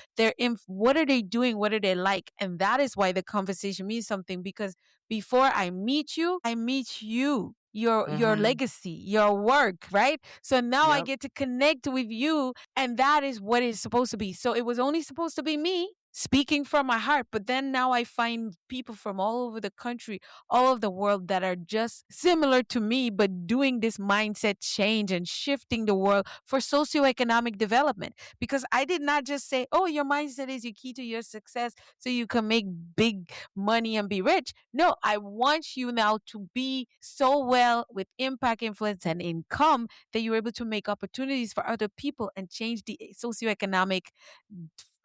what are they doing? What are they like? And that is why the conversation means something because before I meet you, I meet you. Your Mhm. legacy, your work, right? So now I Yep. get to connect with you, and that is what it's supposed to be. So it was only supposed to be me speaking from my heart, but then now I find people from all over the country, all over the world that are just similar to me, but doing this mindset change and shifting the world for socioeconomic development. Because I did not just say, oh, your mindset is your key to your success so you can make big money and be rich. No, I want you now to be so well with impact, influence, and income that you're able to make opportunities for other people and change the socioeconomic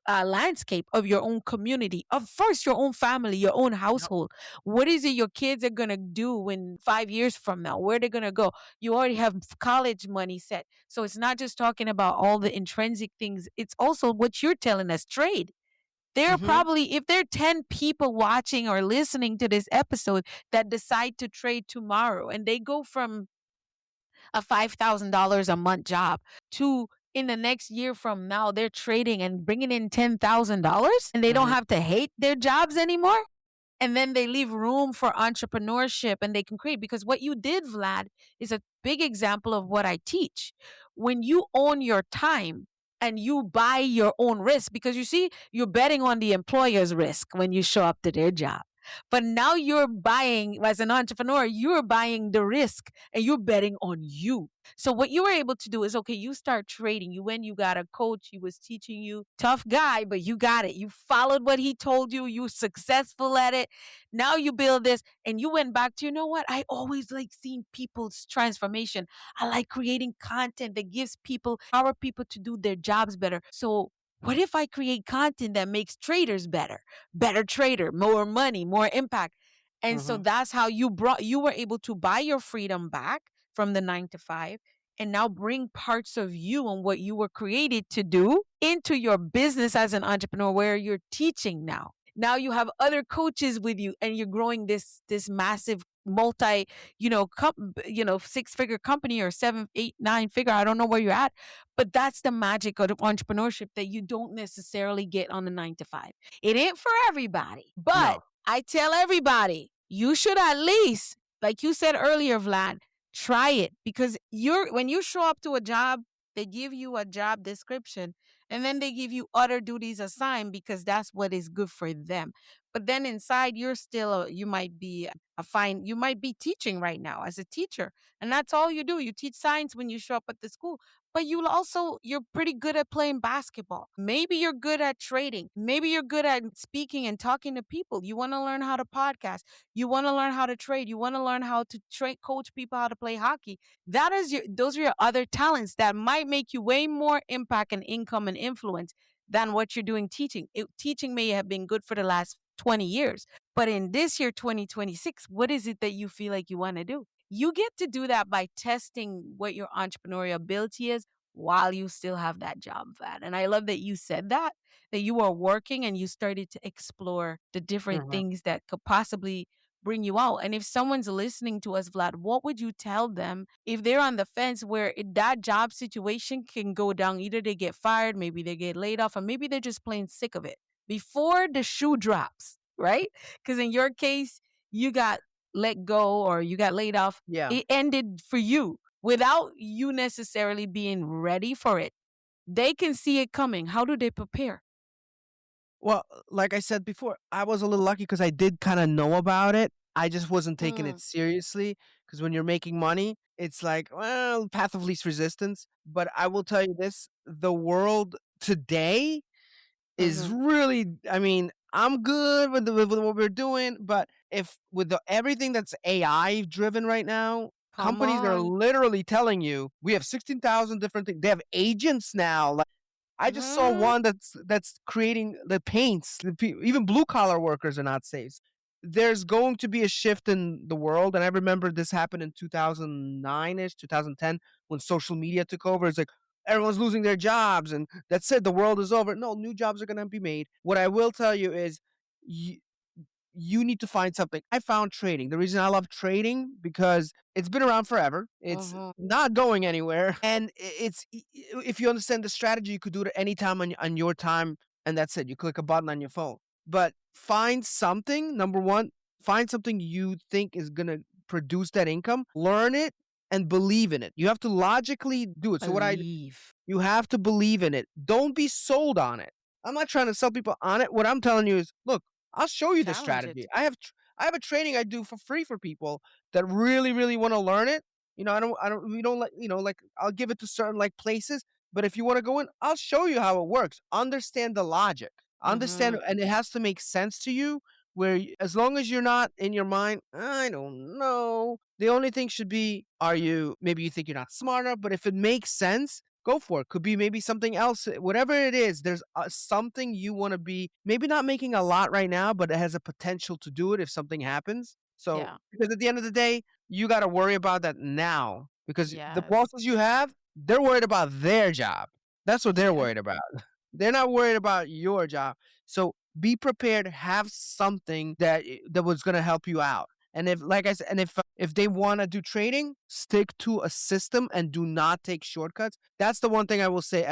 landscape of your own community, of first your own family, your own Yep. household. What is it your kids are gonna do when 5 years from now? Where they're gonna go? You already have college money set, so it's not just talking about all the intrinsic things. It's also what you're telling us. Trade. There are Mhm. probably, if there are 10 people watching or listening to this episode that decide to trade tomorrow and they go from a $5,000 a month job to in the next year from now, they're trading and bringing in $10,000 and they don't Mhm. have to hate their jobs anymore. And then they leave room for entrepreneurship and they can create. Because what you did, Vlad, is a big example of what I teach. When you own your time and you buy your own risk, because you see, you're betting on the employer's risk when you show up to their job. But now you're buying, as an entrepreneur, you're buying the risk and you're betting on you. So what you were able to do is, okay, you start trading. You went, you got a coach, he was teaching you, tough guy, but you got it. You followed what he told you, you were successful at it. Now you build this and you went back to, you know what? I always like seeing people's transformation. I like creating content that gives people, power people to do their jobs better. So what if I create content that makes traders better? Better trader, more money, more impact. And so Mhm. that's how you were able to buy your freedom back from the 9 to 5 and now bring parts of you and what you were created to do into your business as an entrepreneur where you're teaching now. Now you have other coaches with you and you're growing this massive multi, six-figure company or seven, eight, nine-figure. I don't know where you're at, but that's the magic of entrepreneurship that you don't necessarily get on the 9 to 5. It ain't for everybody, but No. I tell everybody you should at least, like you said earlier, Vlad, try it because when you show up to a job, they give you a job description and then they give you other duties assigned because that's what is good for them. But then inside, you're still you might be you might be teaching right now as a teacher, and that's all you do. You teach science when you show up at the school, but you're pretty good at playing basketball. Maybe you're good at trading. Maybe you're good at speaking and talking to people. You want to learn how to podcast. You want to learn how to trade. You want to learn how to coach people how to play hockey. Those are your other talents that might make you way more impact and income and influence than what you're doing teaching. Teaching may have been good for the last 20 years, but in this year 2026, what is it that you feel like you want to do? You get to do that by testing what your entrepreneurial ability is while you still have that job, Vlad. And I love that you said that you are working and you started to explore the different Mhm. things that could possibly bring you out. And if someone's listening to us, Vlad, what would you tell them if they're on the fence where that job situation can go down? Either they get fired, maybe they get laid off, or maybe they're just plain sick of it before the shoe drops, right? Because in your case, you got let go or you got laid off. Yeah. It ended for you without you necessarily being ready for it. They can see it coming. How do they prepare? Well, like I said before, I was a little lucky because I did kind of know about it. I just wasn't taking it Mm, seriously because when you're making money, it's like, well, path of least resistance. But I will tell you this, the world today is mm-hmm. really, I mean, I'm good with, with what we're doing, but if with everything that's AI driven right now, Come companies are on. literally telling you we have 16,000 different things. They have agents now. I just saw Mm-hmm. one that's creating the paints. Even blue collar workers are not safe. There's going to be a shift in the world, and I remember this happened in 2009 ish, 2010, when social media took over. It's like everyone's losing their jobs, and that's it. The world is over. No, new jobs are going to be made. What I will tell you is, you need to find something. I found trading. The reason I love trading because it's been around forever. It's Mm-hmm. not going anywhere, and if you understand the strategy, you could do it anytime on your time, and that's it. You click a button on your phone. But find something. Number one, find something you think is gonna produce that income. Learn it and believe in it. You have to logically do it. So what I Believe. you have to believe in it. Don't be sold on it. I'm not trying to sell people on it. What I'm telling you is, look, I'll show you the Challenge strategy. it. I have a training I do for free for people that really really want to learn it. We don't like, like I'll give it to certain like places, but if you want to go in, I'll show you how it works. Understand the logic. Mm-hmm. Understand, and it has to make sense to you where as long as you're not in your mind, I don't know. The only thing should be, are you, maybe you think you're not smart enough, but if it makes sense, go for it. Could be maybe something else, whatever it is. There's something you want to be, maybe not making a lot right now, but it has a potential to do it if something happens. So, Yeah. because at the end of the day, you got to worry about that now because the Yes. bosses you have, they're worried about their job. That's what they're Yeah. worried about. They're not worried about your job. So be prepared, have something that was going to help you out. And if, like I said, and if they want to do trading, stick to a system and do not take shortcuts. That's the one thing I will say.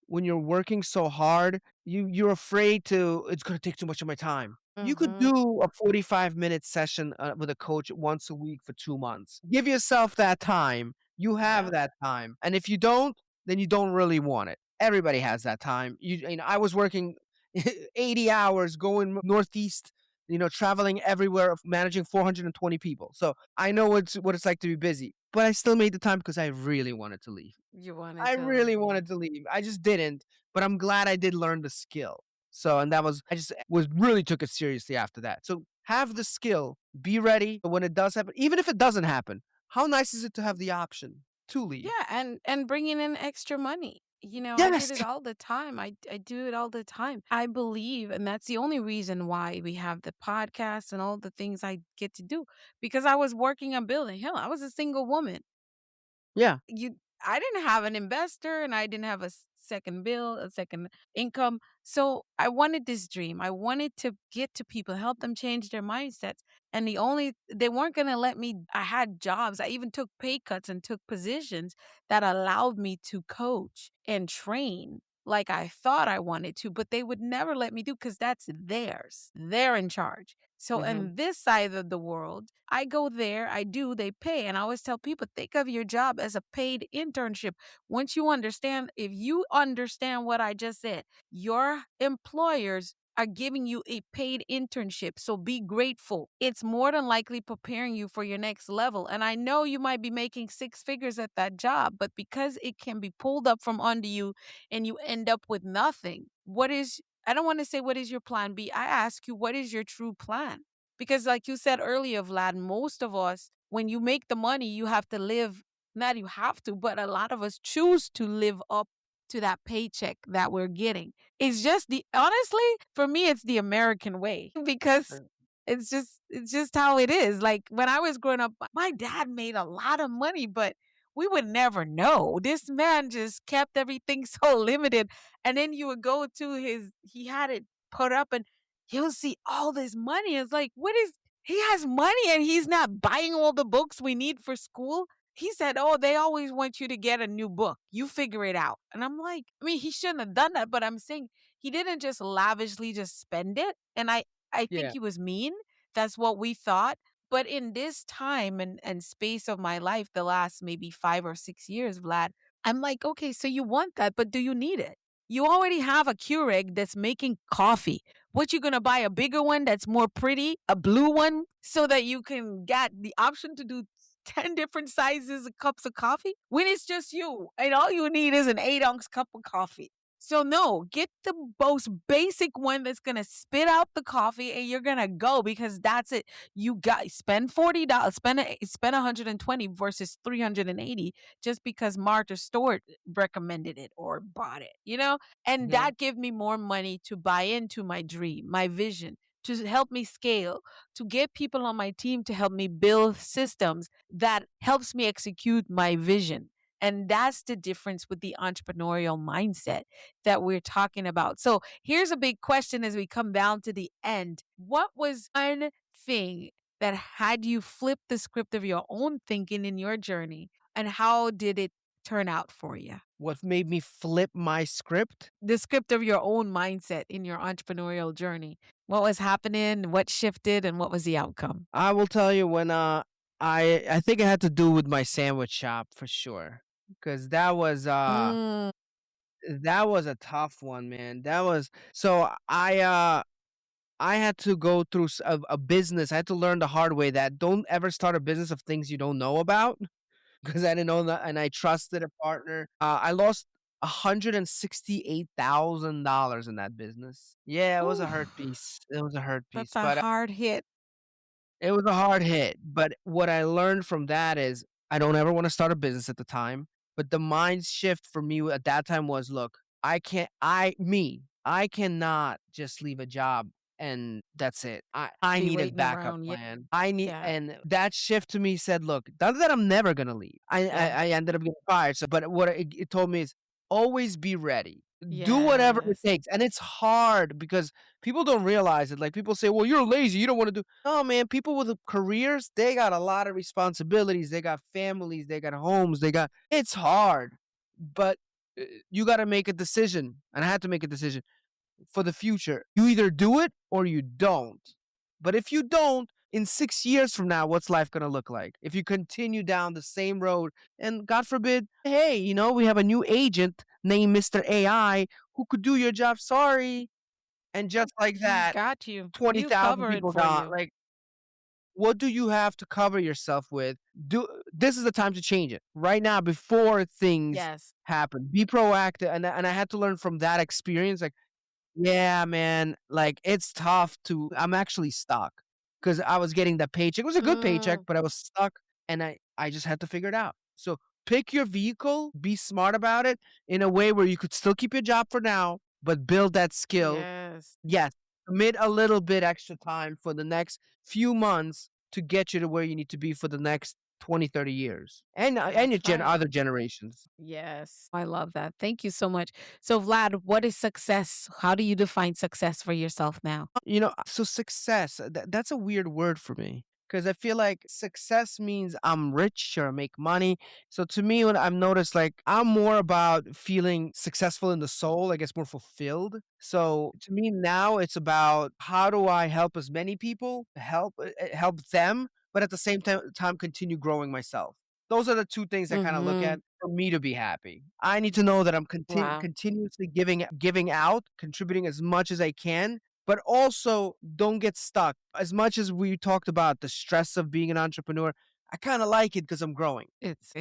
When you're working so hard, you're afraid to. It's going to take too much of my time. You could Mm-hmm. do a 45-minute session with a coach once a week for 2 months. Give yourself that time. You have Yeah. that time, and if you don't, then you don't really want it. Everybody has that time. I was working 80 hours going northeast, traveling everywhere, managing 420 people. So I know what it's like to be busy, but I still made the time because I really wanted to leave. You wanted I to really leave. wanted to leave. I just didn't, but I'm glad I did learn the skill. So, and that was, I just was really took it seriously after that. So have the skill, be ready when it does happen, even if it doesn't happen. How nice is it to have the option to leave? Yeah, and bringing in extra money. I did Yes. it all the time. I do it all the time. I believe, and that's the only reason why we have the podcast and all the things I get to do because I was working on building. Hell, I was a single woman. Yeah. I didn't have an investor and I didn't have second bill, a second income. So I wanted this dream. I wanted to get to people, help them change their mindsets. And they weren't going to let me. I had jobs. I even took pay cuts and took positions that allowed me to coach and train like I thought I wanted to, but they would never let me do because that's theirs. They're in charge. So, Hmm. in this side of the world, I go there, I do, they pay. And I always tell people think of your job as a paid internship. Once you understand, if you understand what I just said, your employers are giving you a paid internship. So be grateful. It's more than likely preparing you for your next level. And I know you might be making six figures at that job, but because it can be pulled up from under you and you end up with nothing, I don't want to say what is your plan B. I ask you, what is your true plan? Because, like you said earlier, Vlad, most of us, when you make the money, you have to live, not you have to, but a lot of us choose to live up to that paycheck that we're getting. It's just honestly, for me, it's the American way because it's just how it is. Like when I was growing up, my dad made a lot of money, but we would never know. This man just kept everything so limited. And then you would go to he had it put up and you'll see all this money. It's like, he has money and he's not buying all the books we need for school. He said, "Oh, they always want you to get a new book. You figure it out." And I'm like, I mean, he shouldn't have done that, but I'm saying he didn't just lavishly just spend it. And I think Yeah. he was mean. That's what we thought. But in this time and space of my life, the last maybe 5 or 6 years, Vlad, I'm like, okay, so you want that, but do you need it? You already have a Keurig that's making coffee. What, you gonna buy a bigger one that's more pretty, a blue one, so that you can get the option to do 10 different sizes of cups of coffee when it's just you and all you need is an 8 ounce cup of coffee. So no, get the most basic one that's gonna spit out the coffee and you're gonna go because that's it. You got spend $40, spend 120 versus 380 just because Martha Stewart recommended it or bought it, And Mhm. that gave me more money to buy into my dream, my vision, to help me scale, to get people on my team to help me build systems that helps me execute my vision. And that's the difference with the entrepreneurial mindset that we're talking about. So here's a big question as we come down to the end. What was one thing that had you flip the script of your own thinking in your journey? And how did it turn out for you? What made me flip my script? The script of your own mindset in your entrepreneurial journey. What was happening? What shifted? And what was the outcome? I will tell you when I think it had to do with my sandwich shop for sure. Cause Mm, that was a tough one, man. That was so I had to go through a business. I had to learn the hard way that don't ever start a business of things you don't know about because I didn't know that, and I trusted a partner. I lost $168,000 in that business. Yeah, it was a hurt oof, piece. It was a hurt that's piece, a but hard hit. it was a hard hit. But what I learned from that is I don't ever want to start a business at the time. But the mind shift for me at that time was, look, I cannot just leave a job and that's it. I Be need a waiting backup around. Yeah. plan. Yeah. And that shift to me said, look, not that I'm never gonna leave. Yeah. I ended up getting fired. So, but what it told me is always be ready. Do whatever it Yes. takes, and it's hard because people don't realize it. Like people say, "Well, you're lazy. You don't want to do." No, man. People with careers, they got a lot of responsibilities. They got families. They got homes. They got. It's hard, but you got to make a decision, and I had to make a decision for the future. You either do it or you don't. But if you don't, in 6 years from now, what's life going to look like? If you continue down the same road, and God forbid, hey, we have a new agent named Mr. AI who could do your job. Sorry. And just like He's that, got you. He'll 20,000 cover it people for gone. you. Like, what do you have to cover yourself with? This is the time to change it right now before things Yes. happen. Be proactive. And I had to learn from that experience. Like, yeah, man. Like it's tough to I'm actually stuck because I was getting the paycheck. It was a good paycheck, Mm, but I was stuck and I just had to figure it out. So pick your vehicle, be smart about it in a way where you could still keep your job for now, but build that skill. yes. Yes. Commit a little bit extra time for the next few months to get you to where you need to be for the next 20, 30 years. And your That's right. other generations. Yes. I love that. Thank you so much. So, Vlad, what is success? How do you define success for yourself now? So success, that's a weird word for me because I feel like success means I'm rich or I make money. So to me, when I've noticed, like, I'm more about feeling successful in the soul, I guess more fulfilled. So to me now, it's about how do I help as many people, help them, but at the same time continue growing myself. Those are the two things I kind of look Mm-hmm. at for me to be happy. I need to know that I'm Wow. continuously giving out, contributing as much as I can but also don't get stuck. As much as we talked about the stress of being an entrepreneur, I kind of like it because I'm growing. It's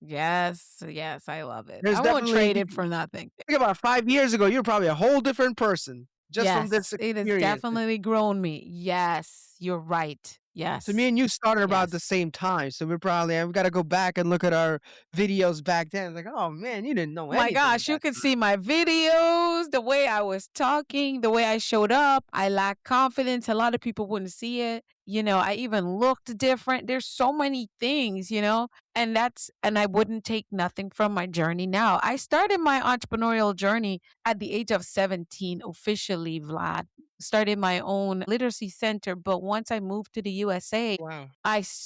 yes, yes, I love it. There's I won't definitely, trade think it for nothing. about 5 years ago, you're probably a whole different person just from this Yes, it has experience. definitely grown me. Yes, you're right. So me Yes, and you started about the yes. same time. So we're probably, we got to go back and look at our videos back then. Like, oh man, you didn't know My anything at gosh, you that could time. see my videos, the way I was talking, the way I showed up. I lacked confidence. A lot of people wouldn't see it. I even looked different. There's so many things, and I wouldn't take nothing from my journey now. I started my entrepreneurial journey at the age of 17 officially, Vlad. Started my own literacy center, but once I moved to the USA, Wow.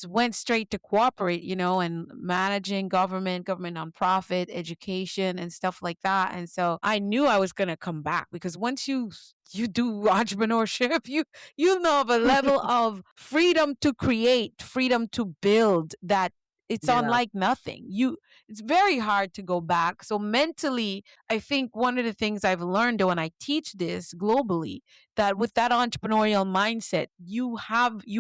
went straight to corporate, and managing government nonprofit, education, and stuff like that. And so I knew I was going to come back because once you do entrepreneurship, you know of a level of freedom to create, freedom to build that it's Yeah. unlike nothing. It's very hard to go back. So mentally, I think one of the things I've learned when I teach this globally that with that entrepreneurial mindset, you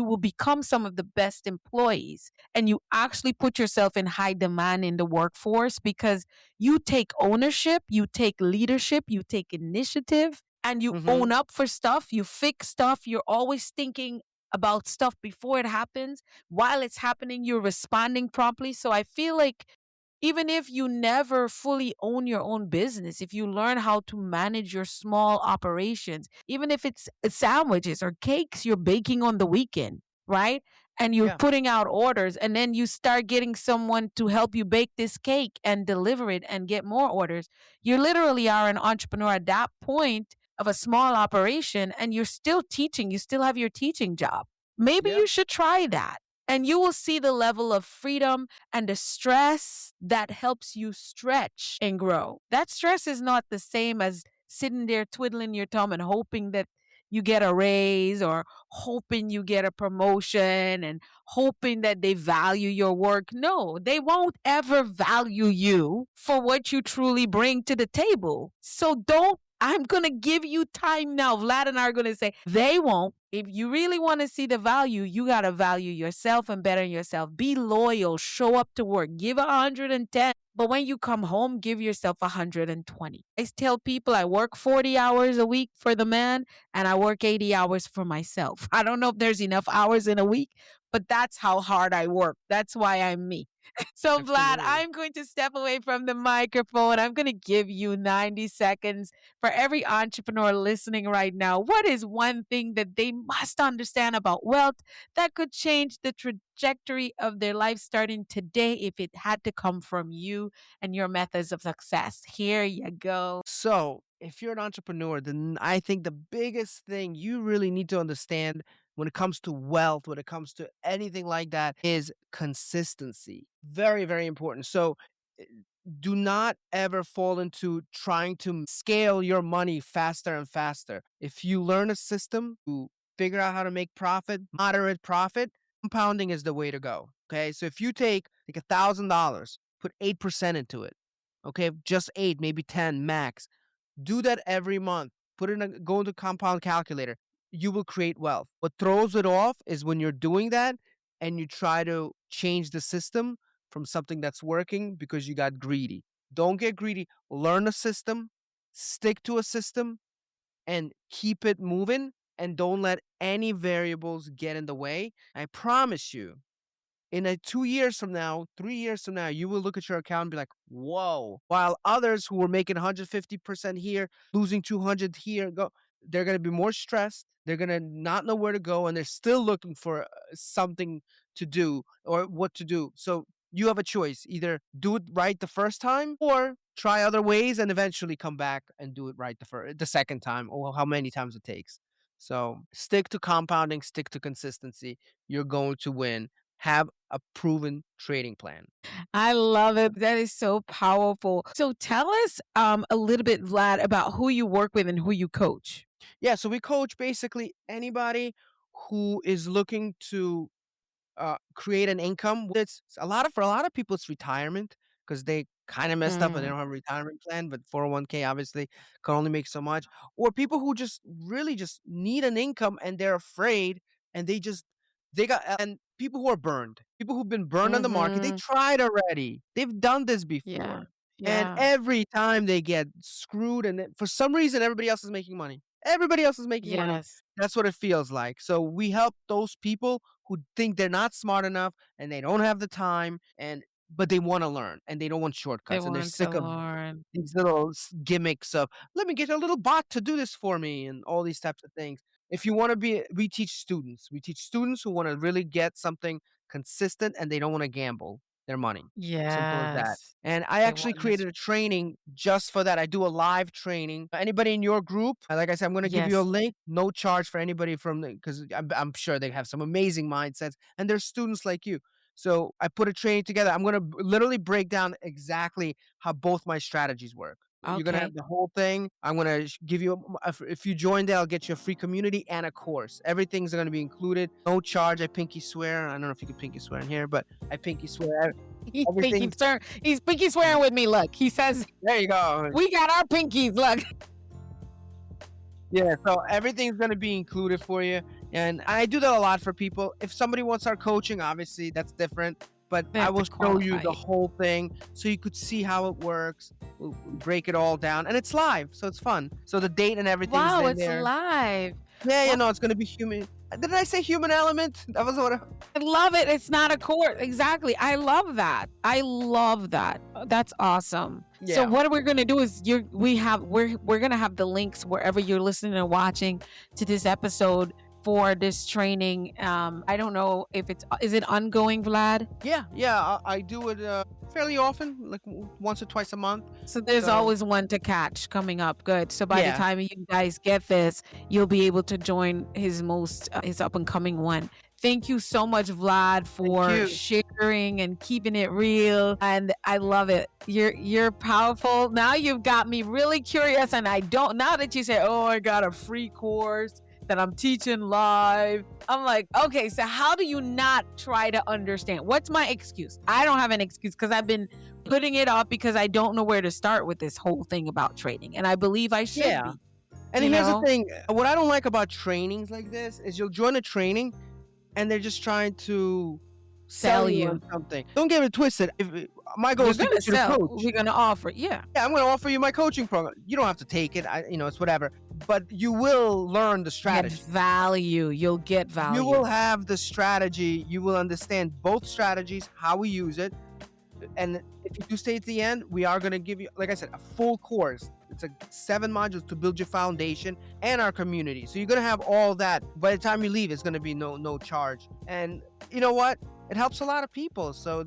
will become some of the best employees and you actually put yourself in high demand in the workforce because you take ownership, you take leadership, you take initiative and you Hmm. own up for stuff, you fix stuff, you're always thinking about stuff before it happens. While it's happening, you're responding promptly. So I feel like even if you never fully own your own business, if you learn how to manage your small operations, even if it's sandwiches or cakes you're baking on the weekend, right? And you're Yeah. putting out orders, and then you start getting someone to help you bake this cake and deliver it and get more orders. You literally are an entrepreneur at that point of a small operation, and you're still teaching. You still have your teaching job. Maybe Yeah. you should try that. And you will see the level of freedom and the stress that helps you stretch and grow. That stress is not the same as sitting there twiddling your thumb and hoping that you get a raise or hoping you get a promotion and hoping that they value your work. No, they won't ever value you for what you truly bring to the table. So don't I'm going to give you time now. Vlad and I are going to say they won't. If you really want to see the value, you got to value yourself and better yourself. Be loyal, show up to work, give 110. But when you come home, give yourself 120. I tell people I work 40 hours a week for the man and I work 80 hours for myself. I don't know if there's enough hours in a week, but that's how hard I work. That's why I'm me. So, Vlad, Absolutely. I'm going to step away from the microphone. I'm going to give you 90 seconds for every entrepreneur listening right now. What is one thing that they must understand about wealth that could change the trajectory of their life starting today if it had to come from you and your methods of success? Here you go. So, if you're an entrepreneur, then I think the biggest thing you really need to understand when it comes to wealth, when it comes to anything like that, is consistency. Very, very important. So, eh, do not ever fall into trying to scale your money faster and faster. If you learn a system to figure out how to make profit, moderate profit, compounding is the way to go. Okay. So, if you take like $1,000, put 8% into it. Okay, just 8, maybe 10 max. Do that every month. Go into compound calculator. You will create wealth. What throws it off is when you're doing that and you try to change the system from something that's working because you got greedy. Don't get greedy. Learn a system, stick to a system, and keep it moving. And don't let any variables get in the way. I promise you, in 2 years from now, 3 years from now, you will look at your account and be like, whoa. While others who were making 150% here, losing 200 here, they're going to be more stressed. They're going to not know where to go. And they're still looking for something to do or what to do. So you have a choice. Either do it right the first time or try other ways and eventually come back and do it right the second time or how many times it takes. So stick to compounding, stick to consistency. You're going to win. Have a proven trading plan. I love it. That is so powerful. So tell us a little bit, Vlad, about who you work with and who you coach. Yeah, so we coach basically anybody who is looking to create an income. It's for a lot of people, it's retirement. because they kind of messed up and they Mm. don't have a retirement plan, but 401k obviously can only make so much. Or people who just really just need an income and they're afraid and they got and people who are burned, people who've been burned on the market, they Mm-hmm. tried already. They've done this Yeah. before. And Yeah. every time they get screwed and for some reason everybody else is making money. Everybody else is making money. Yes. That's what it feels like. So we help those people who think they're not smart enough and they don't have the time but they want to learn and they don't want They shortcuts and they're want to sick of learn. these little gimmicks of let me get a little bot to do this for me and all these types of things. If you want to be, we teach students. We teach students who want to really get something consistent and they don't want to gamble their money. Simple as that. Yes. And I They actually want us. created a training just for that. I do a live training. Anybody in your group, like I said, I'm going to give you a Yes. link. No charge for anybody because I'm sure they have some amazing mindsets and they're students like you. So I put a training together. I'm going to literally break down exactly how both my strategies work. You're going to Okay. have the whole thing. I'm going to give you, if you join there, I'll get you a free community and a course. Everything's going to be included. No charge. I pinky swear. I don't know if you can pinky swear in here, but I pinky swear. Everything. He's pinky swearing with me. Look, he says, There you go. we got our pinkies. Look. Yeah, so everything's gonna be included for you, and I do that a lot for people. If somebody wants our coaching, obviously that's different, but They I have will to show you qualify. the whole thing so you could see how it works. We'll break it all down, and it's live, so it's fun. So the date and everything's Wow, in it's there. live. Yeah, Wow. no, it's gonna be human. Did I say human element? That was what. I love it. It's not a court. Exactly. I love that. I love that. That's awesome. So Yeah. what we're gonna do is we're gonna have the links wherever you're listening and watching to this episode for this training. I don't know if is it ongoing, Vlad? Yeah. I do it fairly often, like once or twice a month. So there's So always one to catch coming up. Good. So by the yeah, time you guys get this, you'll be able to join his up and coming one. Thank you so much, Vlad, for you. sharing and keeping it real. And I love it. You're powerful. Now you've got me really curious. And now that you say, oh, I got a free course that I'm teaching live. I'm like, okay, so how do you not try to understand? What's my excuse? I don't have an excuse because I've been putting it off because I don't know where to start with this whole thing about trading. And I believe I should Yeah. be. And You here's know? the thing, what I don't like about trainings like this is you'll join a training and they're just trying to sell you on something. Don't get it twisted. My goal We're is to gonna get you to sell. coach. We're gonna offer. Yeah. Yeah, I'm going to offer you my coaching program. You don't have to take it. It's whatever. But you will learn the Get strategy. value. You'll get value. You will have the strategy. You will understand both strategies, how we use it. And if you do stay at the end, we are going to give you, like I said, a full course. It's 7 modules to build your foundation and our community. So you're going to have all that. By the time you leave, it's going to be no charge. And you know what? It helps a lot of people. So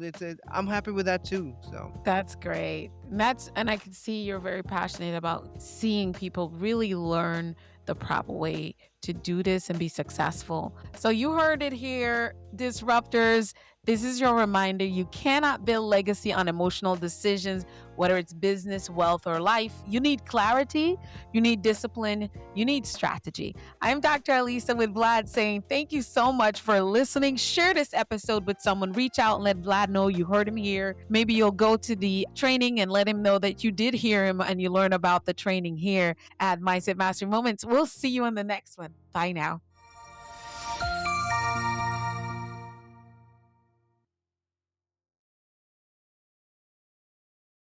I'm happy with that too. So That's great. And I can see you're very passionate about seeing people really learn the proper way to do this and be successful. So you heard it here, disruptors. This is your reminder. You cannot build legacy on emotional decisions, whether it's business, wealth, or life. You need clarity, you need discipline, you need strategy. I'm Dr. Alisa with Vlad saying thank you so much for listening. Share this episode with someone. Reach out and let Vlad know you heard him here. Maybe you'll go to the training and let him know that you did hear him and you learn about the training here at Mindset Mastery Moments. We'll see you in the next one. Bye now.